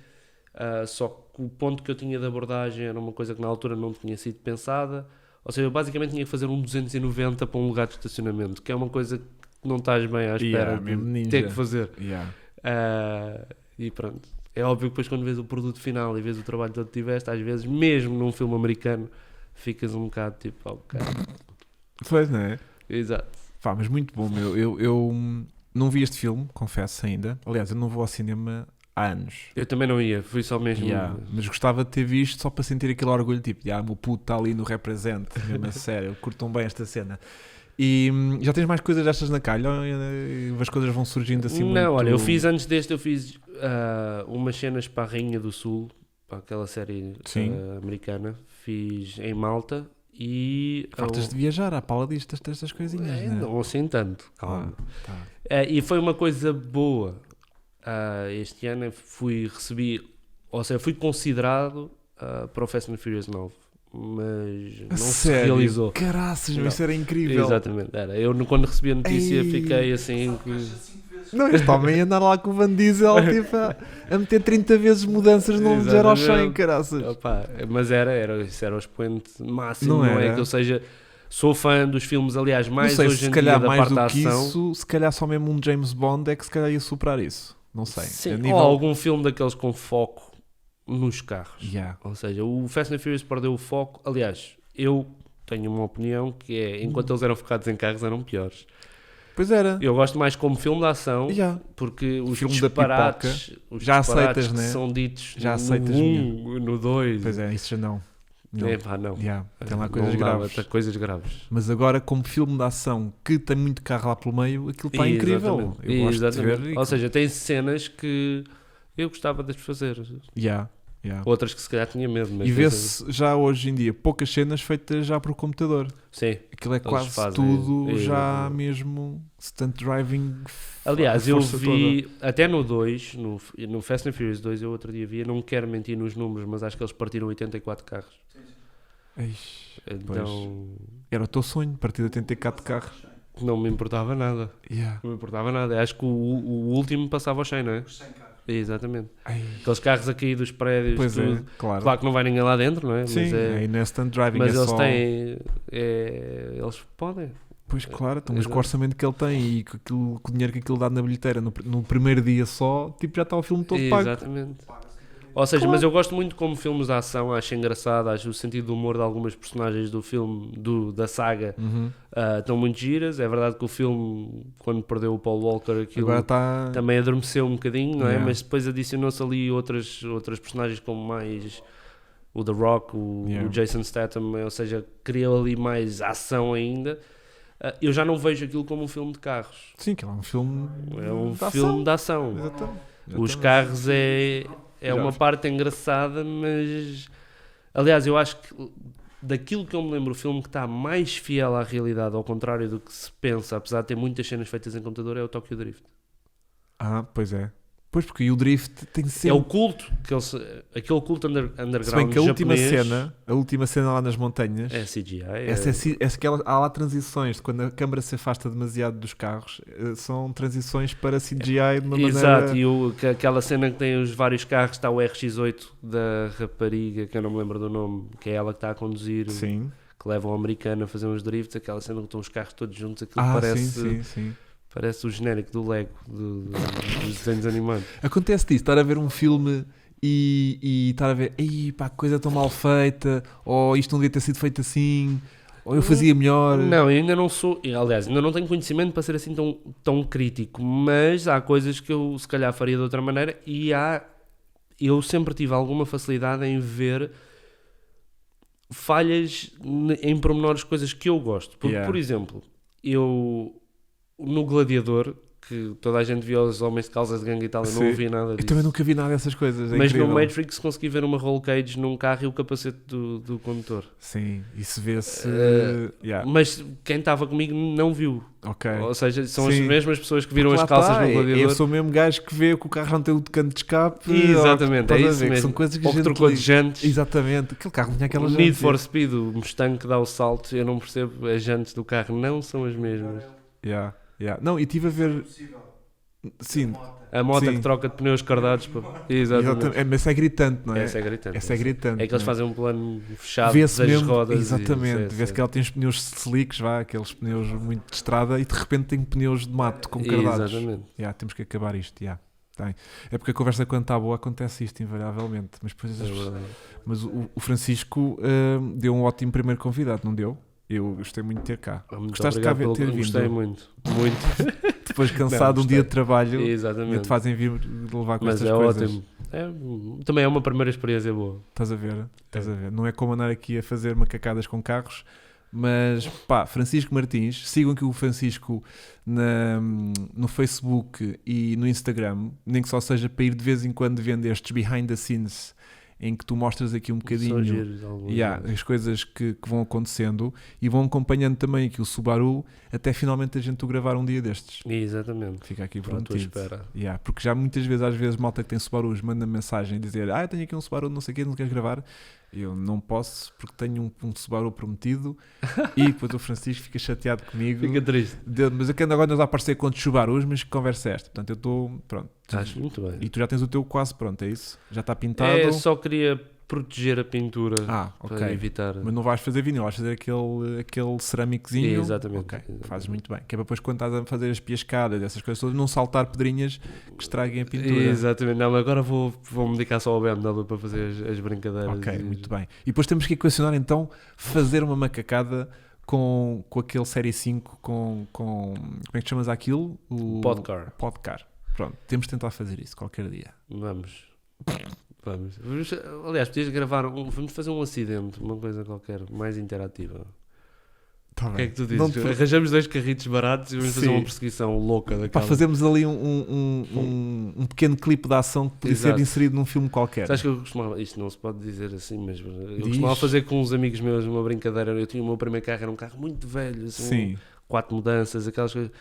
só que o ponto que eu tinha de abordagem era uma coisa que na altura não tinha sido pensada, ou seja, eu basicamente tinha que fazer um 290 para um lugar de estacionamento, que é uma coisa que não estás bem à espera de ter que fazer. E pronto, é óbvio que depois quando vês o produto final e vês o trabalho todo que tiveste, às vezes, mesmo num filme americano, ficas um bocado tipo, ok.
Pois, não é?
Exato.
Mas muito bom, meu. Eu não vi este filme, confesso ainda. Aliás, eu não vou ao cinema há anos.
Eu também não ia, fui só mesmo...
Mas gostava de ter visto só para sentir aquele orgulho, tipo, o meu puto está ali no represente, mesmo a sério, curtam bem esta cena. E já tens mais coisas destas na calha? Ou as coisas vão surgindo assim muito...
Não, olha, eu fiz antes deste, umas cenas para a Rainha do Sul, para aquela série americana. Fiz em Malta. E
fartas de viajar à pala destas coisinhas,
não assim tanto, calma. E foi uma coisa boa, este ano fui considerado para o Fast and Furious 9, mas não se realizou.
Caraças, isso era incrível.
Exatamente, era. Eu quando recebi a notícia fiquei assim...
Não, este homem ia andar lá com o Van Diesel tipo, a meter 30 vezes mudanças num 0 ao 100, caraças.
Opa, mas isso era o expoente máximo, não é que eu seja... Sou fã dos filmes, aliás, mais hoje em dia da parte da ação.
Isso, se calhar só mesmo um James Bond é que se calhar ia superar isso. Não sei.
Sim, ou algum filme daqueles com foco nos carros.
Yeah.
Ou seja, o Fast and Furious perdeu o foco. Aliás, eu tenho uma opinião que é, enquanto eles eram focados em carros, eram piores.
Pois era.
Eu gosto mais como filme de ação, porque os
filme
disparates,
já aceitas,
que
né?
são ditos
já aceitas
no 1, no 2.
Pois é, isso já não.
Não.
Tem lá coisas graves.
Coisas graves.
Mas agora, como filme de ação que tem muito carro lá pelo meio, aquilo está incrível. Eu gosto de ver.
Ou seja, tem cenas que eu gostava de fazer. Outras que se calhar tinha medo. Mas
e vê-se já hoje em dia poucas cenas feitas já por computador.
Sim.
Aquilo é quase tudo já mesmo stunt driving.
Aliás, eu vi toda. Até no 2, no Fast and Furious 2, eu outro dia vi, não quero mentir nos números, mas acho que eles partiram 84 carros. Então...
Era o teu sonho, partir de 84 carros.
Não me importava nada. Não me importava nada. Acho que o último passava ao 100, não é?
Os 100 carros.
Exatamente. Aqueles carros aqui dos prédios,
pois
tudo.
Claro
Que não vai ninguém lá dentro, não é?
Sim, aí não é stunt driving,
mas
é
eles
só...
têm... eles podem.
Pois claro, então, mas com o orçamento que ele tem e com o dinheiro que aquilo dá na bilheteira no primeiro dia só, tipo, já está o filme todo pago.
Exatamente. Ou seja, mas eu gosto muito como filmes de ação, acho engraçado, acho o sentido do humor de algumas personagens do filme, da saga, estão muito giras. É verdade que o filme, quando perdeu o Paul Walker, aquilo também adormeceu um bocadinho, não é? Mas depois adicionou-se ali outras personagens como mais o The Rock, o Jason Statham, ou seja, criou ali mais ação ainda. Eu já não vejo aquilo como um filme de carros.
Sim, que é um filme
de ação.
Exatamente.
Os carros é uma parte engraçada, mas aliás, eu acho que daquilo que eu me lembro, o filme que está mais fiel à realidade, ao contrário do que se pensa, apesar de ter muitas cenas feitas em computador, é o Tokyo Drift.
Pois é. Pois, porque o Drift tem sempre...
É o culto, aquele culto underground
se bem que a
japonês,
última cena lá nas montanhas...
É CGI.
Há lá transições, quando a câmara se afasta demasiado dos carros, são transições para CGI de uma maneira...
Exato, e aquela cena que tem os vários carros, está o RX-8 da rapariga, que eu não me lembro do nome, que é ela que está a conduzir...
Sim.
Que leva o americano a fazer uns drifts, aquela cena que estão os carros todos juntos, aquilo parece...
Sim.
Parece o genérico do Lego, dos desenhos animados.
Acontece disso, estar a ver um filme e estar a ver, ei pá, que coisa tão mal feita, ou isto não devia ter sido feito assim, ou eu fazia melhor.
Não, eu ainda não sou, aliás, ainda não tenho conhecimento para ser assim tão crítico, mas há coisas que eu se calhar faria de outra maneira eu sempre tive alguma facilidade em ver falhas em pormenores, coisas que eu gosto. Porque, por exemplo, no Gladiador, que toda a gente viu os homens de calças de gangue e tal, eu não ouvi nada disso.
Eu também nunca vi nada dessas coisas.
Mas incrível. No Matrix consegui ver uma roll cage num carro e o capacete do condutor.
Sim, isso vê-se...
Mas quem estava comigo não viu.
Ok.
Ou seja, são as mesmas pessoas que viram as calças no Gladiador.
Eu sou o mesmo gajo que vê que o carro não tem o canto de escape.
Exatamente, é isso mesmo.
São coisas que
ou
a gente
trocou de jantes.
Exatamente, aquele carro tinha aquelas jantes.
Need for Speed, o Mustang que dá o salto, eu não percebo, as jantes do carro não são as mesmas.
Não, e estive a ver... Sim.
A moto que troca de pneus cardados. Exatamente.
Mas essa é gritante, não é?
Essa é gritante.
É
que eles fazem um plano fechado
das
mesmo, rodas.
Exatamente. Vê-se que ela tem os pneus slicks, aqueles pneus muito de estrada, e de repente tem pneus de mato com cardados.
Exatamente.
Temos que acabar isto. Tem. É porque a conversa quando está boa acontece isto invariavelmente. Mas depois mas o Francisco deu um ótimo primeiro convidado, não deu? Eu gostei muito de ter cá.
Gostaste de cá ter vindo? Gostei muito.
Depois cansado um dia de trabalho,
exatamente,
te fazem vir levar com estas
coisas.
Mas é
ótimo. Também é uma primeira experiência boa.
Estás a ver? Não é como andar aqui a fazer macacadas com carros, mas Francisco Martins, sigam aqui o Francisco no Facebook e no Instagram, nem que só seja para ir de vez em quando vendo estes behind the scenes em que tu mostras aqui um bocadinho as coisas que vão acontecendo e vão acompanhando também aqui o Subaru até finalmente a gente o gravar um dia destes.
Exatamente.
Fica aqui prometido. Porque já muitas vezes, às vezes, malta que tem Subarus manda mensagem a dizer eu tenho aqui um Subaru, não sei o quê, não queres gravar? Eu não posso porque tenho um Subaru prometido e depois o Francisco fica chateado comigo.
Fica triste.
Mas eu que ando agora a aparecer com outros Subarus, mas que conversa é esta? Portanto, eu estou pronto.
Estás muito bem.
E tu já tens o teu quase pronto, é isso? Já está pintado?
Só queria proteger a pintura para evitar.
Mas não vais fazer vinil, vais fazer aquele cerâmicozinho.
Exatamente.
Ok, fazes muito bem. Que é para depois quando estás a fazer as piascadas, essas coisas todas, não saltar pedrinhas que estraguem a pintura.
Exatamente. Não, agora vou-me dedicar só ao BMW para fazer as brincadeiras.
Ok, muito bem. E depois temos que equacionar então fazer uma macacada com aquele Série 5 com como é que chamas aquilo? O Podcar. Pronto, temos de tentar fazer isso qualquer dia.
Vamos. Aliás, podias gravar, vamos fazer um acidente, uma coisa qualquer, mais interativa.
Tá bem.
O que é que tu dizes? Arranjamos 2 carritos baratos e vamos fazer uma perseguição louca daquela.
Para fazermos ali um pequeno clipe de ação que podia ser inserido num filme qualquer.
Sabes que eu costumava, isto não se pode dizer assim, mas eu costumava fazer com uns amigos meus uma brincadeira. Eu tinha o meu primeiro carro, era um carro muito velho, assim, 4 mudanças, aquelas coisas.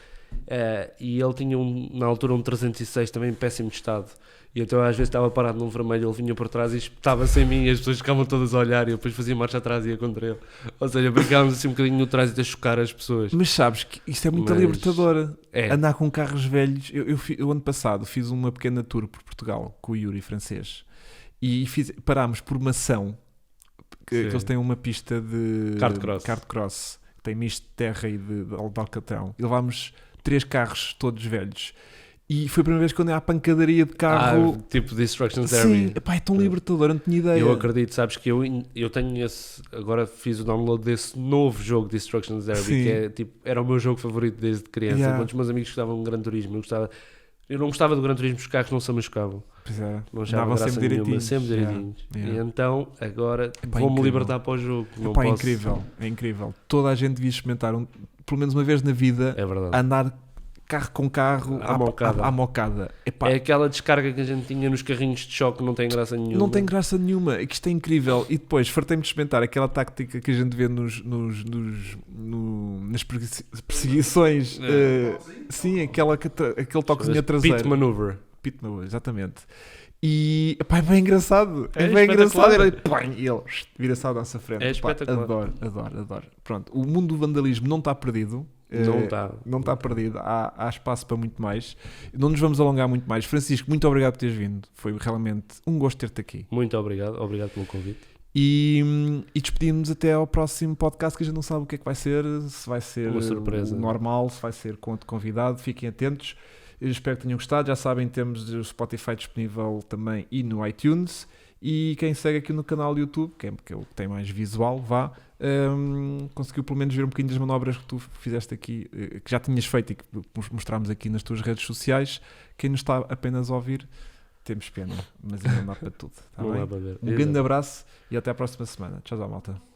E ele tinha na altura um 306 também em péssimo estado. E então às vezes estava parado num vermelho, ele vinha por trás e espetava-se em mim e as pessoas ficavam todas a olhar e eu depois fazia marcha atrás e ia contra ele. Ou seja, brincávamos assim um bocadinho no trânsito a chocar as pessoas.
Mas sabes que isto é muito libertador. Andar com carros velhos. Eu ano passado fiz uma pequena tour por Portugal com o Yuri francês e parámos por Mação, que eles têm uma pista de kart cross, tem misto de terra e de alcatrão. E levámos 3 carros todos velhos. E foi a primeira vez que eu andei à pancadaria de carro.
Tipo Destruction Derby.
Sim, é tão libertador, não tinha ideia.
Eu acredito, sabes que eu tenho esse. Agora fiz o download desse novo jogo Destruction Derby, que é, tipo, era o meu jogo favorito desde criança. Enquanto os meus amigos gostavam de Gran Turismo, eu não gostava do Gran Turismo, os carros não se machucavam.
Pois é.
Não achavam graça nenhuma, sempre direitinhos. E então agora vou-me libertar para o jogo. Não posso...
É incrível. Toda a gente devia experimentar, pelo menos uma vez na vida, andar carro com carro à mocada.
É aquela descarga que a gente tinha nos carrinhos de choque, não tem graça nenhuma.
Não tem graça nenhuma, é que isto é incrível. E depois fartei-me de experimentar aquela tática que a gente vê nas perseguições. Sim, aquele toquezinho traseiro.
Pit maneuver,
exatamente. E é bem engraçado. É bem engraçado. E ele vira-se à nossa frente.
É espetacular.
Adoro. Pronto, o mundo do vandalismo não está perdido. Não está perdido. Há espaço para muito mais. Não nos vamos alongar muito mais. Francisco, muito obrigado por teres vindo. Foi realmente um gosto ter-te aqui.
Muito obrigado pelo convite.
E despedimos até ao próximo podcast, que a gente não sabe o que é que vai ser. Se vai ser
uma surpresa
normal, se vai ser com outro convidado. Fiquem atentos. Eu espero que tenham gostado. Já sabem, temos o Spotify disponível também e no iTunes. E quem segue aqui no canal do YouTube, que é o que tem mais visual, conseguiu pelo menos ver um bocadinho das manobras que tu fizeste aqui, que já tinhas feito e que mostramos aqui nas tuas redes sociais. Quem nos está apenas a ouvir, temos pena, mas ainda não dá para tudo. Tá bem? Um grande abraço e até à próxima semana. Tchau, malta.